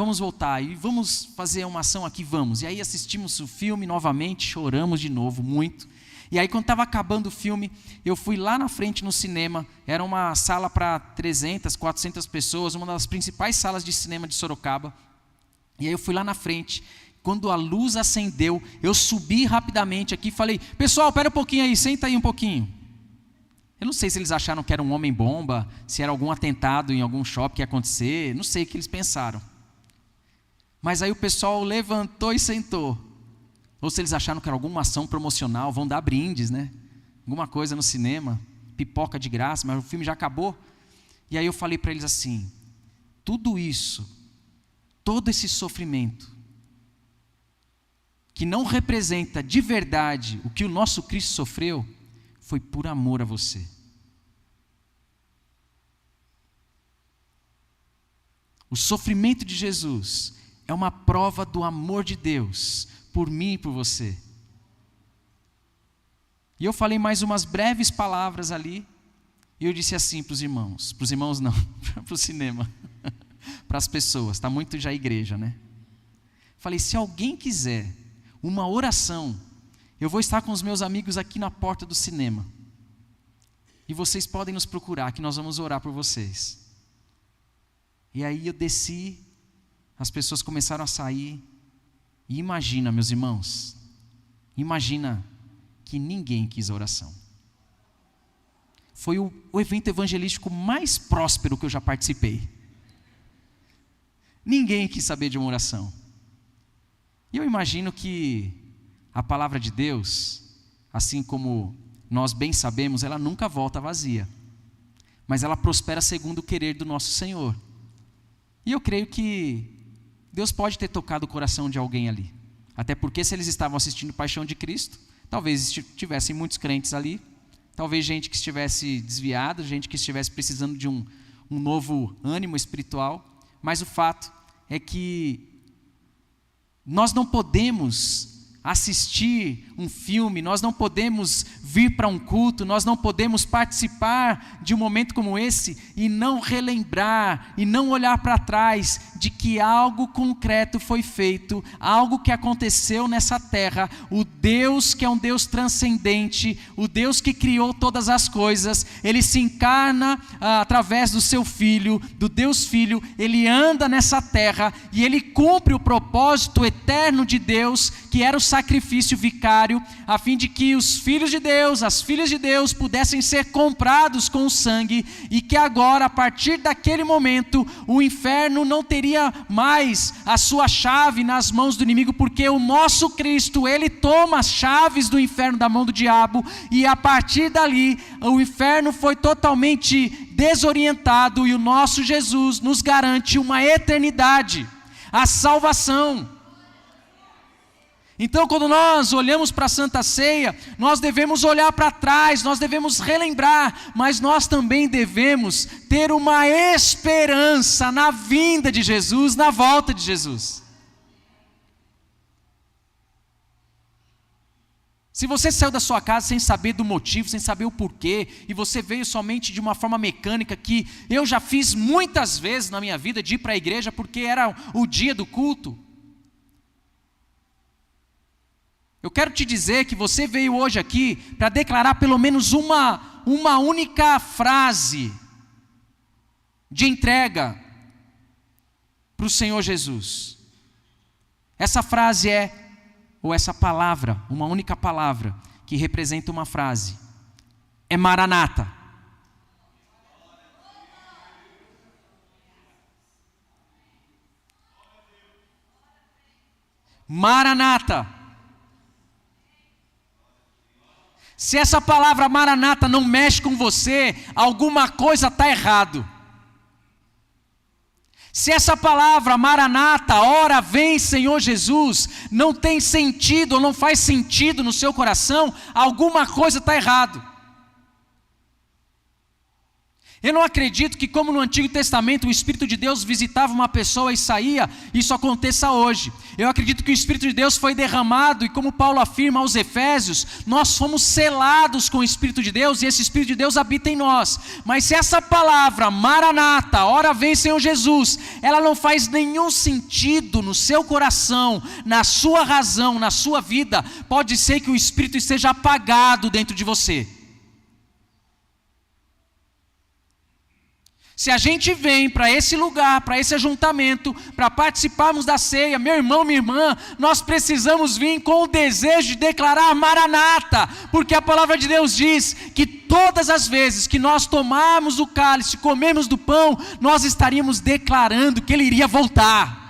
e vamos fazer uma ação aqui, vamos. E aí assistimos o filme novamente, choramos de novo, muito. E aí quando estava acabando o filme, eu fui lá na frente no cinema, era uma sala para 300, 400 pessoas, uma das principais salas de cinema de Sorocaba. E aí eu fui lá na frente. Quando a luz acendeu, eu subi rapidamente aqui e falei, pessoal, espera um pouquinho aí, senta aí um pouquinho. Eu não sei se eles acharam que era um homem-bomba, se era algum atentado em algum shopping que ia acontecer, não sei o que eles pensaram. Mas aí o pessoal levantou e sentou. Ou se eles acharam que era alguma ação promocional, vão dar brindes, né? Alguma coisa no cinema, pipoca de graça, mas o filme já acabou. E aí eu falei para eles assim, tudo isso, todo esse sofrimento, que não representa de verdade o que o nosso Cristo sofreu, foi por amor a você. O sofrimento de Jesus é uma prova do amor de Deus por mim e por você. E eu falei mais umas breves palavras ali, e eu disse assim para os irmãos não, para o cinema, para as pessoas, está muito já igreja, né? Falei, se alguém quiser uma oração, eu vou estar com os meus amigos aqui na porta do cinema. E vocês podem nos procurar, que nós vamos orar por vocês. E aí eu desci, as pessoas começaram a sair. E imagina, meus irmãos, imagina que ninguém quis a oração. Foi o evento evangelístico mais próspero que eu já participei. Ninguém quis saber de uma oração. E eu imagino que a palavra de Deus, assim como nós bem sabemos, ela nunca volta vazia, mas ela prospera segundo o querer do nosso Senhor. E eu creio que Deus pode ter tocado o coração de alguém ali, até porque se eles estavam assistindo Paixão de Cristo, talvez tivessem muitos crentes ali, talvez gente que estivesse desviada, gente que estivesse precisando de um novo ânimo espiritual, mas o fato é que nós não podemos assistir um filme, nós não podemos vir para um culto, nós não podemos participar de um momento como esse e não relembrar e não olhar para trás de que algo concreto foi feito, algo que aconteceu nessa terra. O Deus que é um Deus transcendente, o Deus que criou todas as coisas, Ele se encarna através do seu Filho, do Deus Filho, Ele anda nessa terra e Ele cumpre o propósito eterno de Deus, que era o sacrifício vicário, a fim de que os filhos de Deus, as filhas de Deus pudessem ser comprados com o sangue, e que agora, a partir daquele momento, o inferno não teria mais a sua chave nas mãos do inimigo, porque o nosso Cristo, Ele toma as chaves do inferno da mão do diabo, e a partir dali, o inferno foi totalmente desorientado, e o nosso Jesus nos garante uma eternidade, a salvação. Então, quando nós olhamos para a Santa Ceia, nós devemos olhar para trás, nós devemos relembrar, mas nós também devemos ter uma esperança na vinda de Jesus, na volta de Jesus. Se você saiu da sua casa sem saber do motivo, sem saber o porquê, e você veio somente de uma forma mecânica, que eu já fiz muitas vezes na minha vida, de ir para a igreja porque era o dia do culto, eu quero te dizer que você veio hoje aqui para declarar pelo menos uma única frase de entrega para o Senhor Jesus. Essa frase ou essa palavra, uma única palavra que representa uma frase, é Maranata. Maranata. Se essa palavra Maranata não mexe com você, alguma coisa está errado. Se essa palavra Maranata, ora vem Senhor Jesus, não tem sentido ou não faz sentido no seu coração, alguma coisa está errado. Eu não acredito que, como no Antigo Testamento o Espírito de Deus visitava uma pessoa e saía, isso aconteça hoje. Eu acredito que o Espírito de Deus foi derramado e, como Paulo afirma aos Efésios, nós fomos selados com o Espírito de Deus e esse Espírito de Deus habita em nós. Mas se essa palavra, Maranata, ora vem Senhor Jesus, ela não faz nenhum sentido no seu coração, na sua razão, na sua vida, pode ser que o Espírito esteja apagado dentro de você. Se a gente vem para esse lugar, para esse ajuntamento, para participarmos da ceia, meu irmão, minha irmã, nós precisamos vir com o desejo de declarar Maranata, porque a palavra de Deus diz que todas as vezes que nós tomarmos o cálice, comemos do pão, nós estaríamos declarando que Ele iria voltar.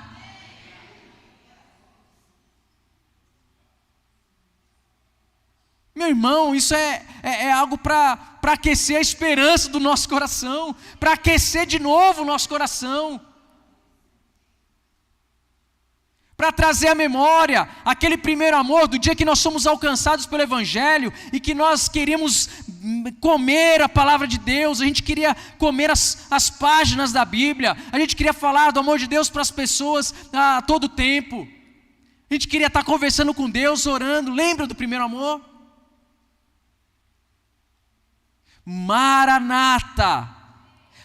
Meu irmão, isso é algo para aquecer a esperança do nosso coração, para aquecer de novo o nosso coração, para trazer à memória aquele primeiro amor do dia que nós somos alcançados pelo Evangelho e que nós queríamos comer a palavra de Deus, a gente queria comer as páginas da Bíblia, a gente queria falar do amor de Deus para as pessoas a todo tempo, a gente queria estar conversando com Deus, orando. Lembra do primeiro amor? Maranata,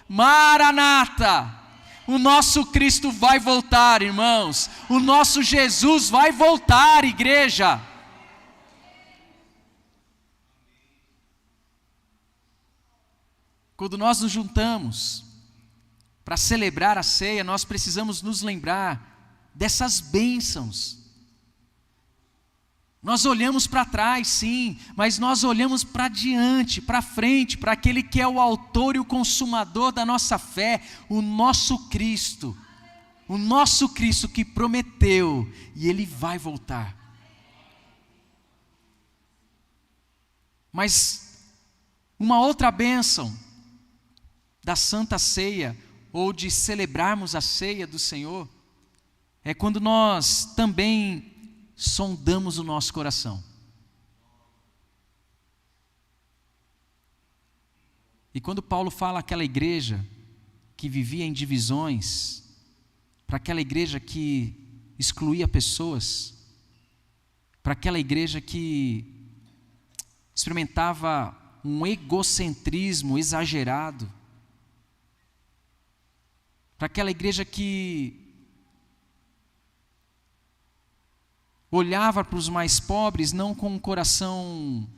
Maranata, o nosso Cristo vai voltar, irmãos, o nosso Jesus vai voltar, igreja. Quando nós nos juntamos para celebrar a ceia, nós precisamos nos lembrar dessas bênçãos. Nós olhamos para trás, sim, mas nós olhamos para diante, para frente, para aquele que é o autor e o consumador da nossa fé, o nosso Cristo que prometeu, e Ele vai voltar. Mas uma outra bênção da Santa Ceia, ou de celebrarmos a ceia do Senhor, é quando nós também sondamos o nosso coração. E quando Paulo fala àquela igreja que vivia em divisões, para aquela igreja que excluía pessoas, para aquela igreja que experimentava um egocentrismo exagerado, para aquela igreja que olhava para os mais pobres não com um coração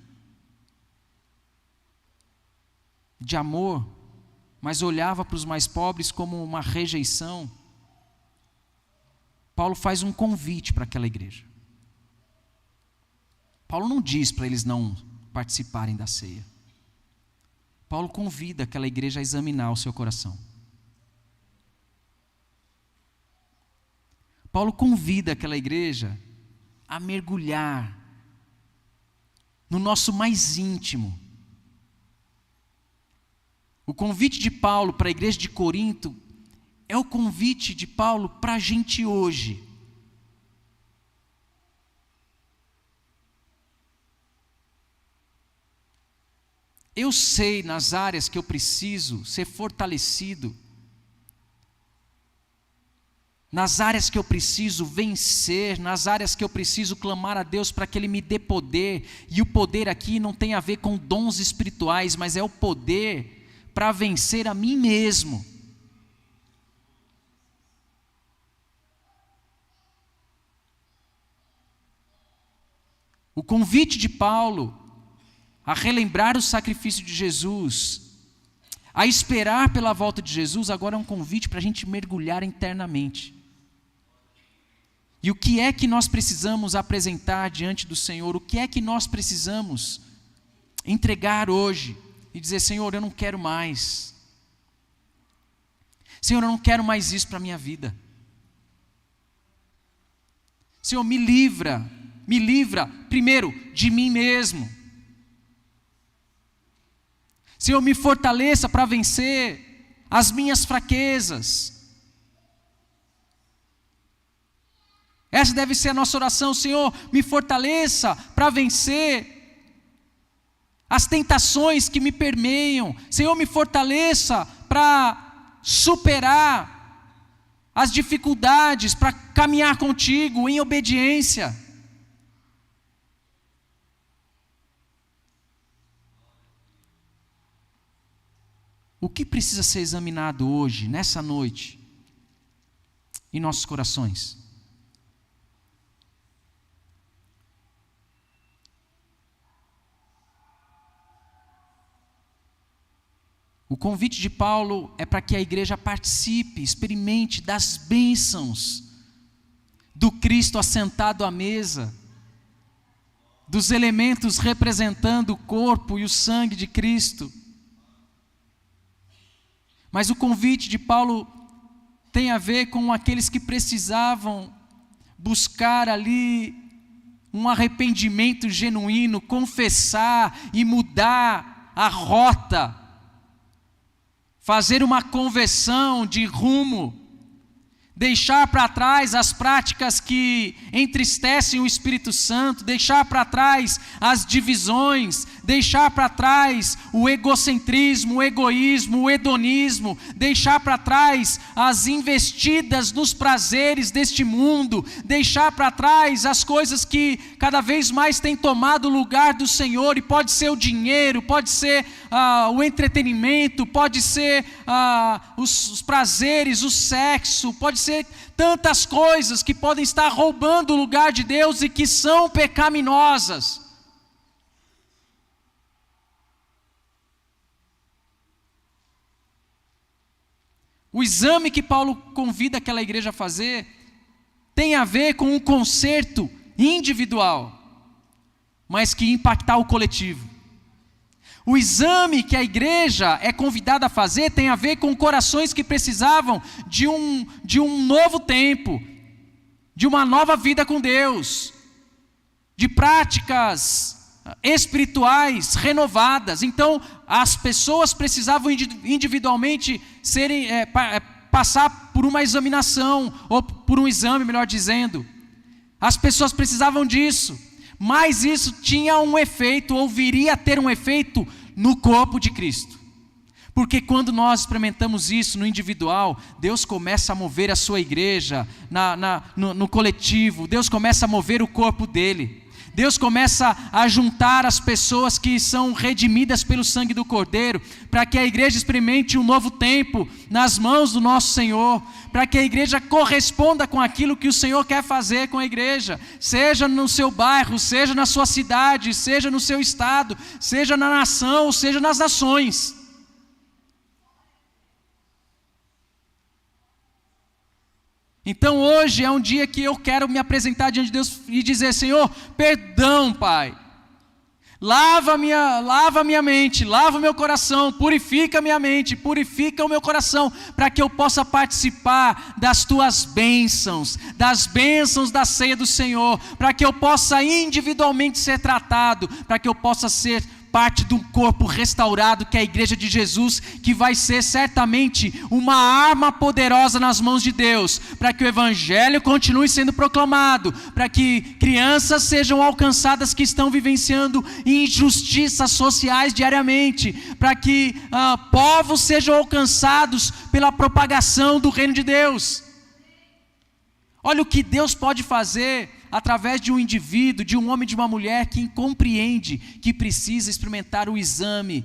de amor, mas olhava para os mais pobres como uma rejeição. Paulo faz um convite para aquela igreja. Paulo não diz para eles não participarem da ceia. Paulo convida aquela igreja a examinar o seu coração. Paulo convida aquela igreja a mergulhar no nosso mais íntimo. O convite de Paulo para a igreja de Corinto é o convite de Paulo para a gente hoje. Eu sei nas áreas que eu preciso ser fortalecido, nas áreas que eu preciso vencer, nas áreas que eu preciso clamar a Deus para que Ele me dê poder, e o poder aqui não tem a ver com dons espirituais, mas é o poder para vencer a mim mesmo. O convite de Paulo a relembrar o sacrifício de Jesus, a esperar pela volta de Jesus, agora é um convite para a gente mergulhar internamente. E o que é que nós precisamos apresentar diante do Senhor? O que é que nós precisamos entregar hoje? E dizer: Senhor, eu não quero mais. Senhor, eu não quero mais isso para a minha vida. Senhor, me livra primeiro de mim mesmo. Senhor, me fortaleça para vencer as minhas fraquezas. Essa deve ser a nossa oração. Senhor, me fortaleça para vencer as tentações que me permeiam. Senhor, me fortaleça para superar as dificuldades, para caminhar contigo em obediência. O que precisa ser examinado hoje, nessa noite, em nossos corações? O convite de Paulo é para que a igreja participe, experimente das bênçãos do Cristo assentado à mesa, dos elementos representando o corpo e o sangue de Cristo. Mas o convite de Paulo tem a ver com aqueles que precisavam buscar ali um arrependimento genuíno, confessar e mudar a rota, fazer uma conversão de rumo, deixar para trás as práticas que entristecem o Espírito Santo, deixar para trás as divisões, deixar para trás o egocentrismo, o egoísmo, o hedonismo, deixar para trás as investidas nos prazeres deste mundo, deixar para trás as coisas que cada vez mais têm tomado o lugar do Senhor, e pode ser o dinheiro, pode ser o entretenimento, pode ser os prazeres, o sexo, pode ser tantas coisas que podem estar roubando o lugar de Deus e que são pecaminosas. O exame que Paulo convida aquela igreja a fazer tem a ver com um conserto individual, mas que impactar o coletivo. O exame que a igreja é convidada a fazer tem a ver com corações que precisavam de um novo tempo, de uma nova vida com Deus, de práticas espirituais renovadas. Então, as pessoas precisavam individualmente passar por uma examinação, ou por um exame, melhor dizendo. As pessoas precisavam disso. Mas isso tinha um efeito, ou viria a ter um efeito no corpo de Cristo. Porque quando nós experimentamos isso no individual, Deus começa a mover a sua igreja no coletivo, Deus começa a mover o corpo dele. Deus começa a juntar as pessoas que são redimidas pelo sangue do Cordeiro, para que a igreja experimente um novo tempo nas mãos do nosso Senhor, para que a igreja corresponda com aquilo que o Senhor quer fazer com a igreja, seja no seu bairro, seja na sua cidade, seja no seu estado, seja na nação, seja nas nações. Então hoje é um dia que eu quero me apresentar diante de Deus e dizer: Senhor, perdão, Pai, lava minha mente, lava o meu coração, purifica minha mente, purifica o meu coração, para que eu possa participar das Tuas bênçãos, das bênçãos da ceia do Senhor, para que eu possa individualmente ser tratado, para que eu possa ser parte de um corpo restaurado, que é a igreja de Jesus, que vai ser certamente uma arma poderosa nas mãos de Deus, para que o evangelho continue sendo proclamado, para que crianças sejam alcançadas que estão vivenciando injustiças sociais diariamente, para que povos sejam alcançados pela propagação do reino de Deus. Olha o que Deus pode fazer através de um indivíduo, de um homem, de uma mulher que compreende que precisa experimentar o exame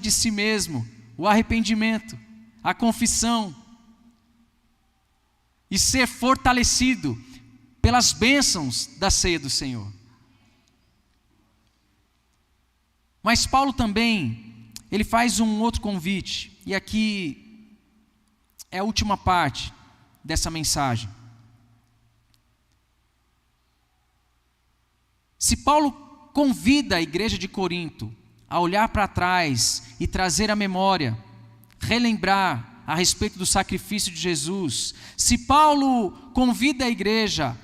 de si mesmo, o arrependimento, a confissão, e ser fortalecido pelas bênçãos da ceia do Senhor. Mas Paulo também, ele faz um outro convite, e aqui é a última parte dessa mensagem. Se Paulo convida a igreja de Corinto a olhar para trás e trazer à memória, relembrar a respeito do sacrifício de Jesus, se Paulo convida a igreja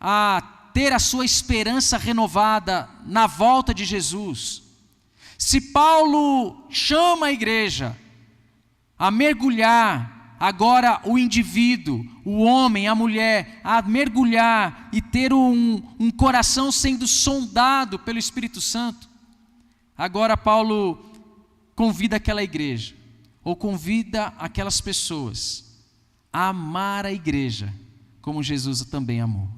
a ter a sua esperança renovada na volta de Jesus, Se Paulo chama a igreja a mergulhar, agora o indivíduo, o homem, a mulher, a mergulhar e ter um coração sendo sondado pelo Espírito Santo, agora Paulo convida aquela igreja, ou convida aquelas pessoas a amar a igreja, como Jesus também amou.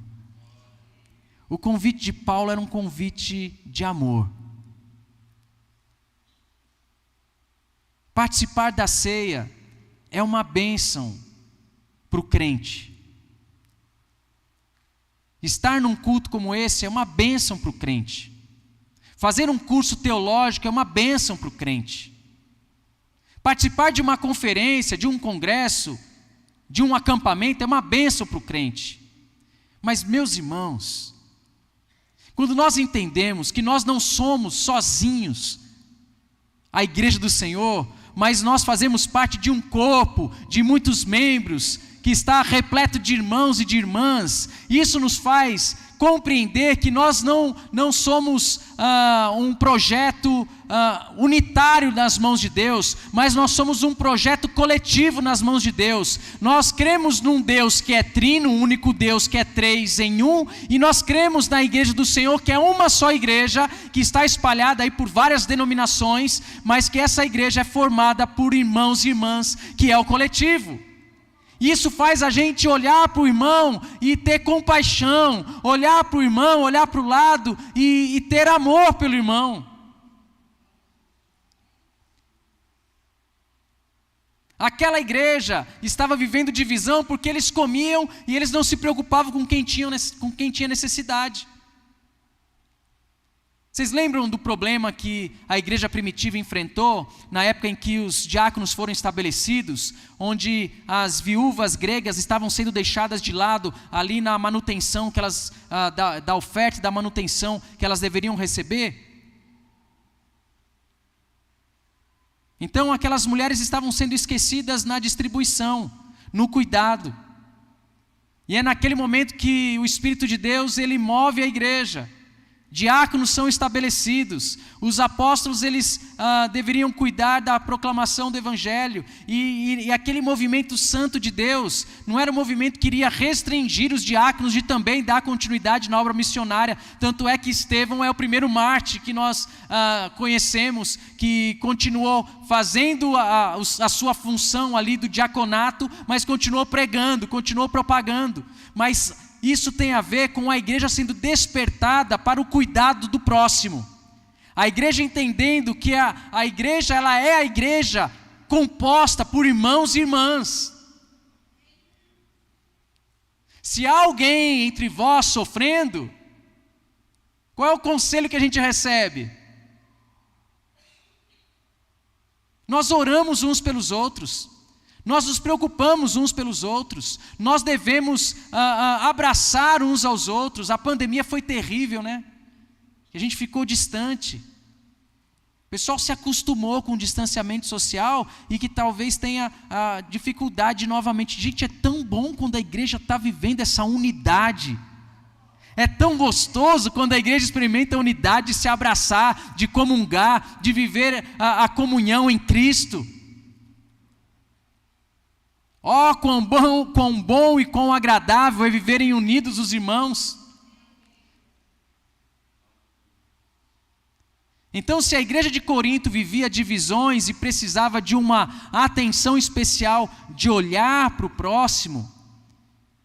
O convite de Paulo era um convite de amor. Participar da ceia é uma bênção para o crente. Estar num culto como esse é uma bênção para o crente. Fazer um curso teológico é uma bênção para o crente. Participar de uma conferência, de um congresso, de um acampamento é uma bênção para o crente. Mas, meus irmãos, quando nós entendemos que nós não somos sozinhos a igreja do Senhor, mas nós fazemos parte de um corpo, de muitos membros, que está repleto de irmãos e de irmãs, isso nos faz compreender que nós não somos um projeto unitário nas mãos de Deus, mas nós somos um projeto coletivo nas mãos de Deus. Nós cremos num Deus que é trino, um único Deus que é três em um, e nós cremos na igreja do Senhor, que é uma só igreja, que está espalhada aí por várias denominações, mas que essa igreja é formada por irmãos e irmãs, que é o coletivo. Isso faz a gente olhar para o irmão e ter compaixão, olhar para o irmão, olhar para o lado e ter amor pelo irmão. Aquela igreja estava vivendo divisão porque eles comiam e eles não se preocupavam com quem tinha necessidade. Vocês lembram do problema que a igreja primitiva enfrentou na época em que os diáconos foram estabelecidos, onde as viúvas gregas estavam sendo deixadas de lado ali na manutenção que elas, da oferta e da manutenção que elas deveriam receber? Então aquelas mulheres estavam sendo esquecidas na distribuição, no cuidado. E é naquele momento que o Espírito de Deus, ele move a igreja. Diáconos são estabelecidos, os apóstolos eles deveriam cuidar da proclamação do Evangelho, e aquele movimento santo de Deus, não era um movimento que iria restringir os diáconos de também dar continuidade na obra missionária, tanto é que Estevão é o primeiro mártir que nós conhecemos, que continuou fazendo a sua função ali do diaconato, mas continuou pregando, continuou propagando, mas isso tem a ver com a igreja sendo despertada para o cuidado do próximo. A igreja entendendo que a igreja, ela é a igreja composta por irmãos e irmãs. Se há alguém entre vós sofrendo, qual é o conselho que a gente recebe? Nós oramos uns pelos outros. Nós nos preocupamos uns pelos outros, nós devemos abraçar uns aos outros. A pandemia foi terrível, né? A gente ficou distante. O pessoal se acostumou com o distanciamento social e que talvez tenha dificuldade novamente. Gente, é tão bom quando a igreja está vivendo essa unidade. É tão gostoso quando a igreja experimenta a unidade de se abraçar, de comungar, de viver a comunhão em Cristo. Ó, quão bom e quão agradável é viverem unidos os irmãos. Então, se a igreja de Corinto vivia divisões e precisava de uma atenção especial, de olhar para o próximo,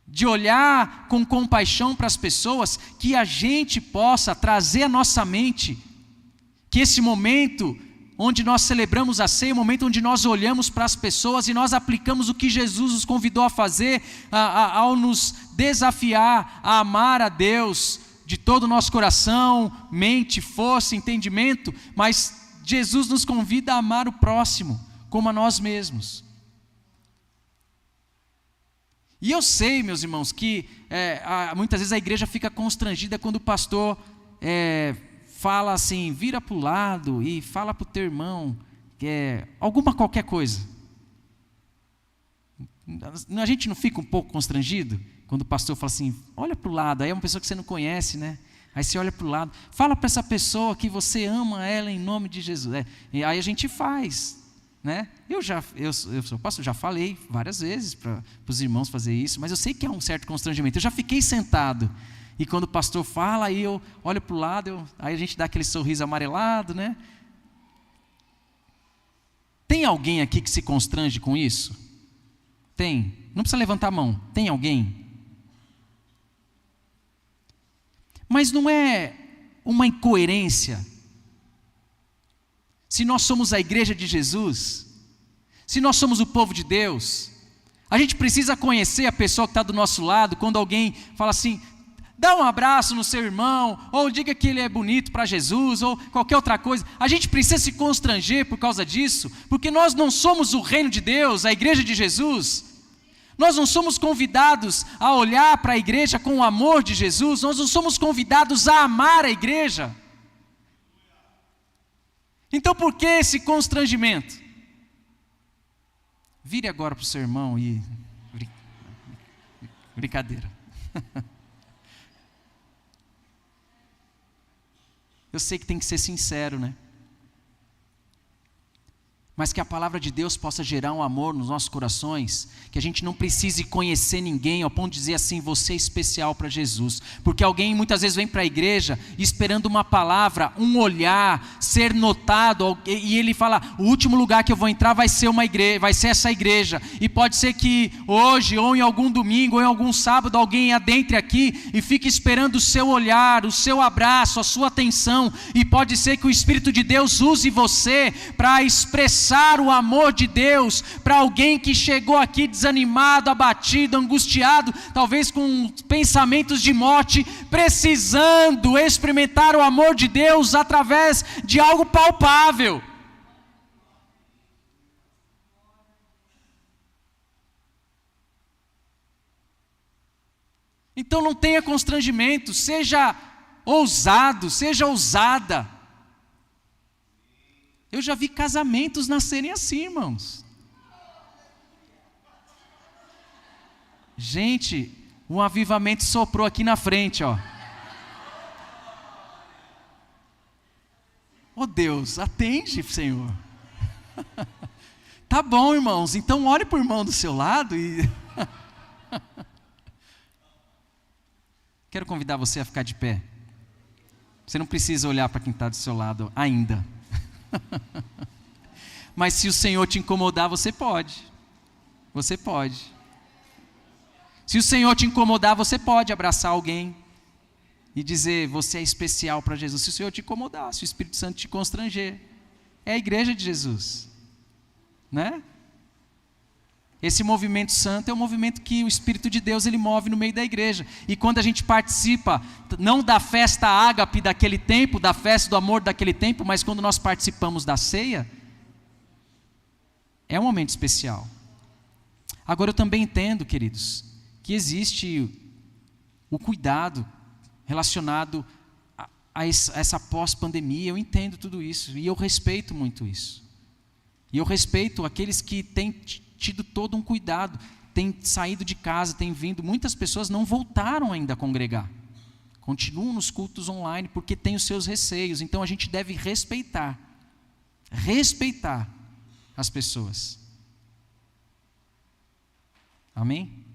de olhar com compaixão para as pessoas, que a gente possa trazer à nossa mente que esse momento onde nós celebramos a ceia, o momento onde nós olhamos para as pessoas e nós aplicamos o que Jesus nos convidou a fazer, ao nos desafiar a amar a Deus de todo o nosso coração, mente, força, entendimento, mas Jesus nos convida a amar o próximo como a nós mesmos. E eu sei, meus irmãos, que muitas vezes a igreja fica constrangida quando o pastor fala assim, vira para o lado e fala para o teu irmão, qualquer coisa. A gente não fica um pouco constrangido quando o pastor fala assim, olha para o lado, aí é uma pessoa que você não conhece, né? Aí você olha para o lado, fala para essa pessoa que você ama ela em nome de Jesus. E aí a gente faz, né? Eu sou pastor, já falei várias vezes para os irmãos fazer isso, mas eu sei que é um certo constrangimento. Eu já fiquei sentado, e quando o pastor fala, aí eu olho para o lado, aí a gente dá aquele sorriso amarelado, né? Tem alguém aqui que se constrange com isso? Tem. Não precisa levantar a mão. Tem alguém? Mas não é uma incoerência? Se nós somos a igreja de Jesus, se nós somos o povo de Deus, a gente precisa conhecer a pessoa que está do nosso lado. Quando alguém fala assim, dá um abraço no seu irmão, ou diga que ele é bonito para Jesus, ou qualquer outra coisa. A gente precisa se constranger por causa disso, porque nós não somos o reino de Deus, a igreja de Jesus. Nós não somos convidados a olhar para a igreja com o amor de Jesus, nós não somos convidados a amar a igreja. Então por que esse constrangimento? Vire agora para o seu irmão e... Brincadeira. Eu sei que tem que ser sincero, né? Mas que a palavra de Deus possa gerar um amor nos nossos corações, que a gente não precise conhecer ninguém ao ponto de dizer assim, você é especial para Jesus, porque alguém muitas vezes vem para a igreja esperando uma palavra, um olhar, ser notado, e ele fala, o último lugar que eu vou entrar vai ser uma igreja, vai ser essa igreja, e pode ser que hoje, ou em algum domingo, ou em algum sábado, alguém adentre aqui e fique esperando o seu olhar, o seu abraço, a sua atenção, e pode ser que o Espírito de Deus use você para expressar o amor de Deus para alguém que chegou aqui desanimado, abatido, angustiado, talvez com pensamentos de morte, precisando experimentar o amor de Deus através de algo palpável. Então não tenha constrangimento, seja ousado, seja ousada. Eu já vi casamentos nascerem assim, irmãos. Gente, um avivamento soprou aqui na frente, ó. Oh Deus, atende, Senhor. Tá bom, irmãos, então olhe para o irmão do seu lado e... Quero convidar você a ficar de pé. Você não precisa olhar para quem está do seu lado ainda. Mas se o Senhor te incomodar, você pode. Você pode. Se o Senhor te incomodar, você pode abraçar alguém e dizer, você é especial para Jesus. Se o Senhor te incomodar, se o Espírito Santo te constranger, é a igreja de Jesus, né? Esse movimento santo é um movimento que o Espírito de Deus ele move no meio da igreja. E quando a gente participa, não da festa ágape daquele tempo, da festa do amor daquele tempo, mas quando nós participamos da ceia, é um momento especial. Agora eu também entendo, queridos, que existe o cuidado relacionado a essa pós-pandemia. Eu entendo tudo isso e eu respeito muito isso. E eu respeito aqueles que têm tido todo um cuidado, têm saído de casa, têm vindo. Muitas pessoas não voltaram ainda a congregar, continuam nos cultos online porque têm os seus receios. Então a gente deve respeitar as pessoas. Amém?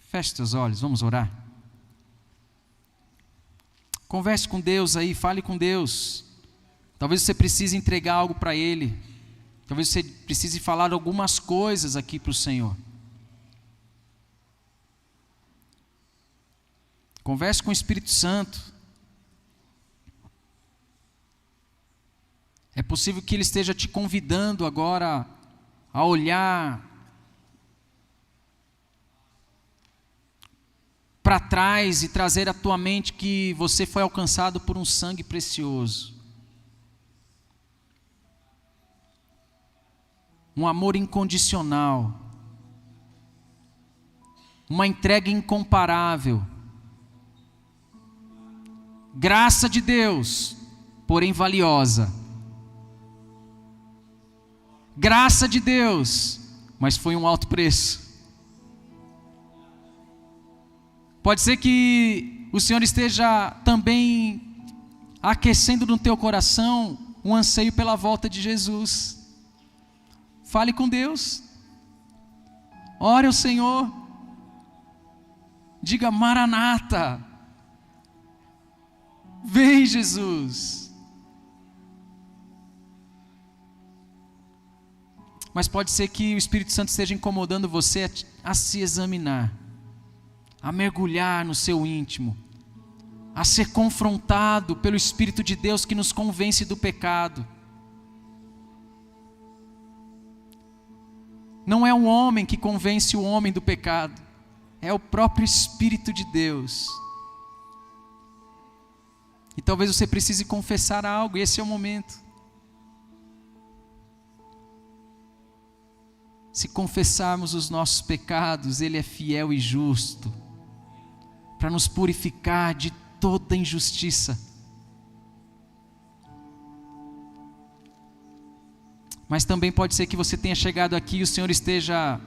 Feche seus olhos, vamos orar. Converse com Deus aí, fale com Deus. Talvez você precise entregar algo para Ele. Talvez você precise falar algumas coisas aqui para o Senhor. Converse com o Espírito Santo. É possível que Ele esteja te convidando agora a olhar para trás e trazer à tua mente que você foi alcançado por um sangue precioso. Um amor incondicional, uma entrega incomparável, graça de Deus, porém valiosa, graça de Deus, mas foi um alto preço. Pode ser que o Senhor esteja também aquecendo no teu coração um anseio pela volta de Jesus. Fale com Deus. Ore ao Senhor. Diga: Maranata. Vem, Jesus. Mas pode ser que o Espírito Santo esteja incomodando você a se examinar, a mergulhar no seu íntimo, a ser confrontado pelo Espírito de Deus que nos convence do pecado. Não é um homem que convence o homem do pecado, é o próprio Espírito de Deus. E talvez você precise confessar algo, e esse é o momento. Se confessarmos os nossos pecados, Ele é fiel e justo para nos purificar de toda injustiça. Mas também pode ser que você tenha chegado aqui e o Senhor esteja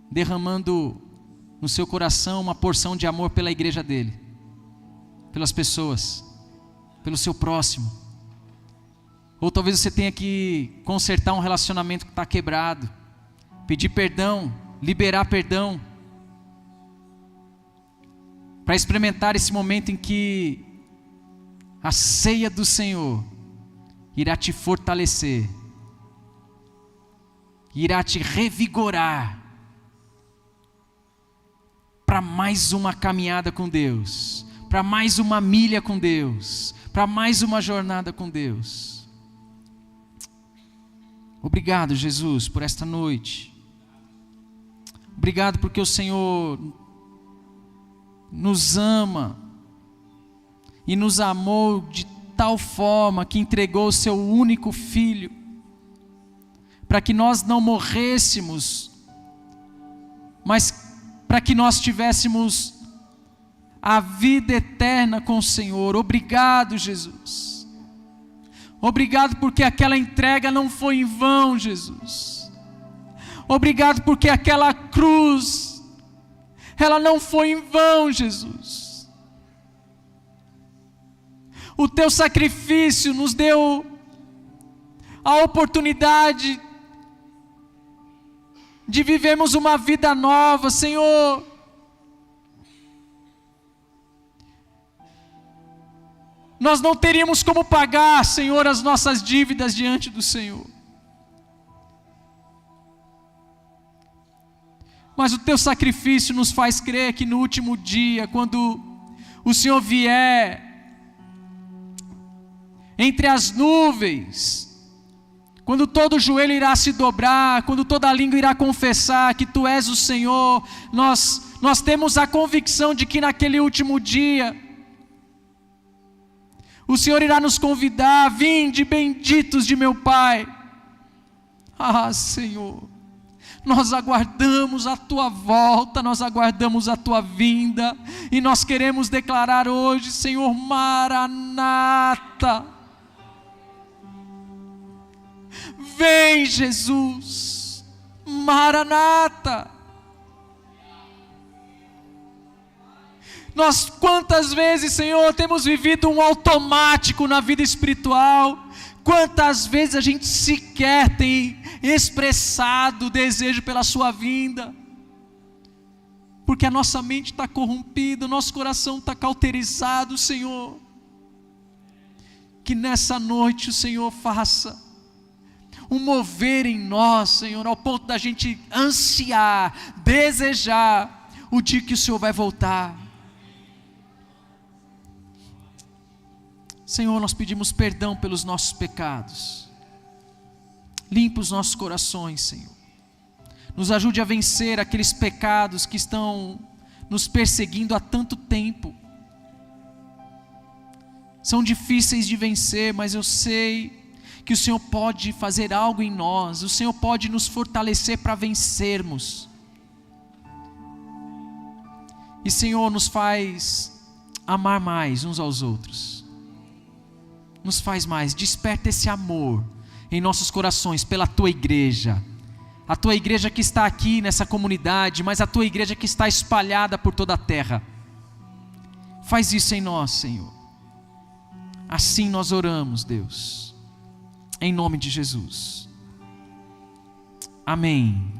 derramando no seu coração uma porção de amor pela igreja dele, pelas pessoas, pelo seu próximo. Ou talvez você tenha que consertar um relacionamento que está quebrado, pedir perdão, liberar perdão, para experimentar esse momento em que a ceia do Senhor irá te fortalecer, irá te revigorar para mais uma caminhada com Deus, para mais uma milha com Deus, para mais uma jornada com Deus. Obrigado, Jesus, por esta noite. Obrigado porque o Senhor nos ama e nos amou de tal forma que entregou o seu único Filho, para que nós não morrêssemos, mas para que nós tivéssemos a vida eterna com o Senhor. Obrigado, Jesus. Obrigado porque aquela entrega não foi em vão, Jesus. Obrigado porque aquela cruz, ela não foi em vão, Jesus. O teu sacrifício nos deu a oportunidade de vivermos uma vida nova, Senhor. Nós não teríamos como pagar, Senhor, as nossas dívidas diante do Senhor. Mas o teu sacrifício nos faz crer que no último dia, quando o Senhor vier entre as nuvens, quando todo joelho irá se dobrar, quando toda língua irá confessar que Tu és o Senhor, nós temos a convicção de que naquele último dia, o Senhor irá nos convidar: vinde benditos de meu Pai. Ah, Senhor, nós aguardamos a Tua volta, nós aguardamos a Tua vinda, e nós queremos declarar hoje, Senhor, Maranata. Vem, Jesus, Maranata. Nós quantas vezes, Senhor, temos vivido um automático na vida espiritual, quantas vezes a gente sequer tem expressado o desejo pela Sua vinda, porque a nossa mente está corrompida, o nosso coração está cauterizado, Senhor. Que nessa noite o Senhor faça um mover em nós, Senhor, ao ponto da gente ansiar, desejar o dia que o Senhor vai voltar. Senhor, nós pedimos perdão pelos nossos pecados. Limpa os nossos corações, Senhor. Nos ajude a vencer aqueles pecados que estão nos perseguindo há tanto tempo. São difíceis de vencer, mas eu sei que o Senhor pode fazer algo em nós. O Senhor pode nos fortalecer para vencermos. E, Senhor, nos faz amar mais uns aos outros. Nos faz mais, desperta esse amor em nossos corações pela Tua igreja, a tua igreja que está aqui nessa comunidade, mas a tua igreja que está espalhada por toda a terra. Faz isso em nós, Senhor. Assim nós oramos, Deus, em nome de Jesus. Amém.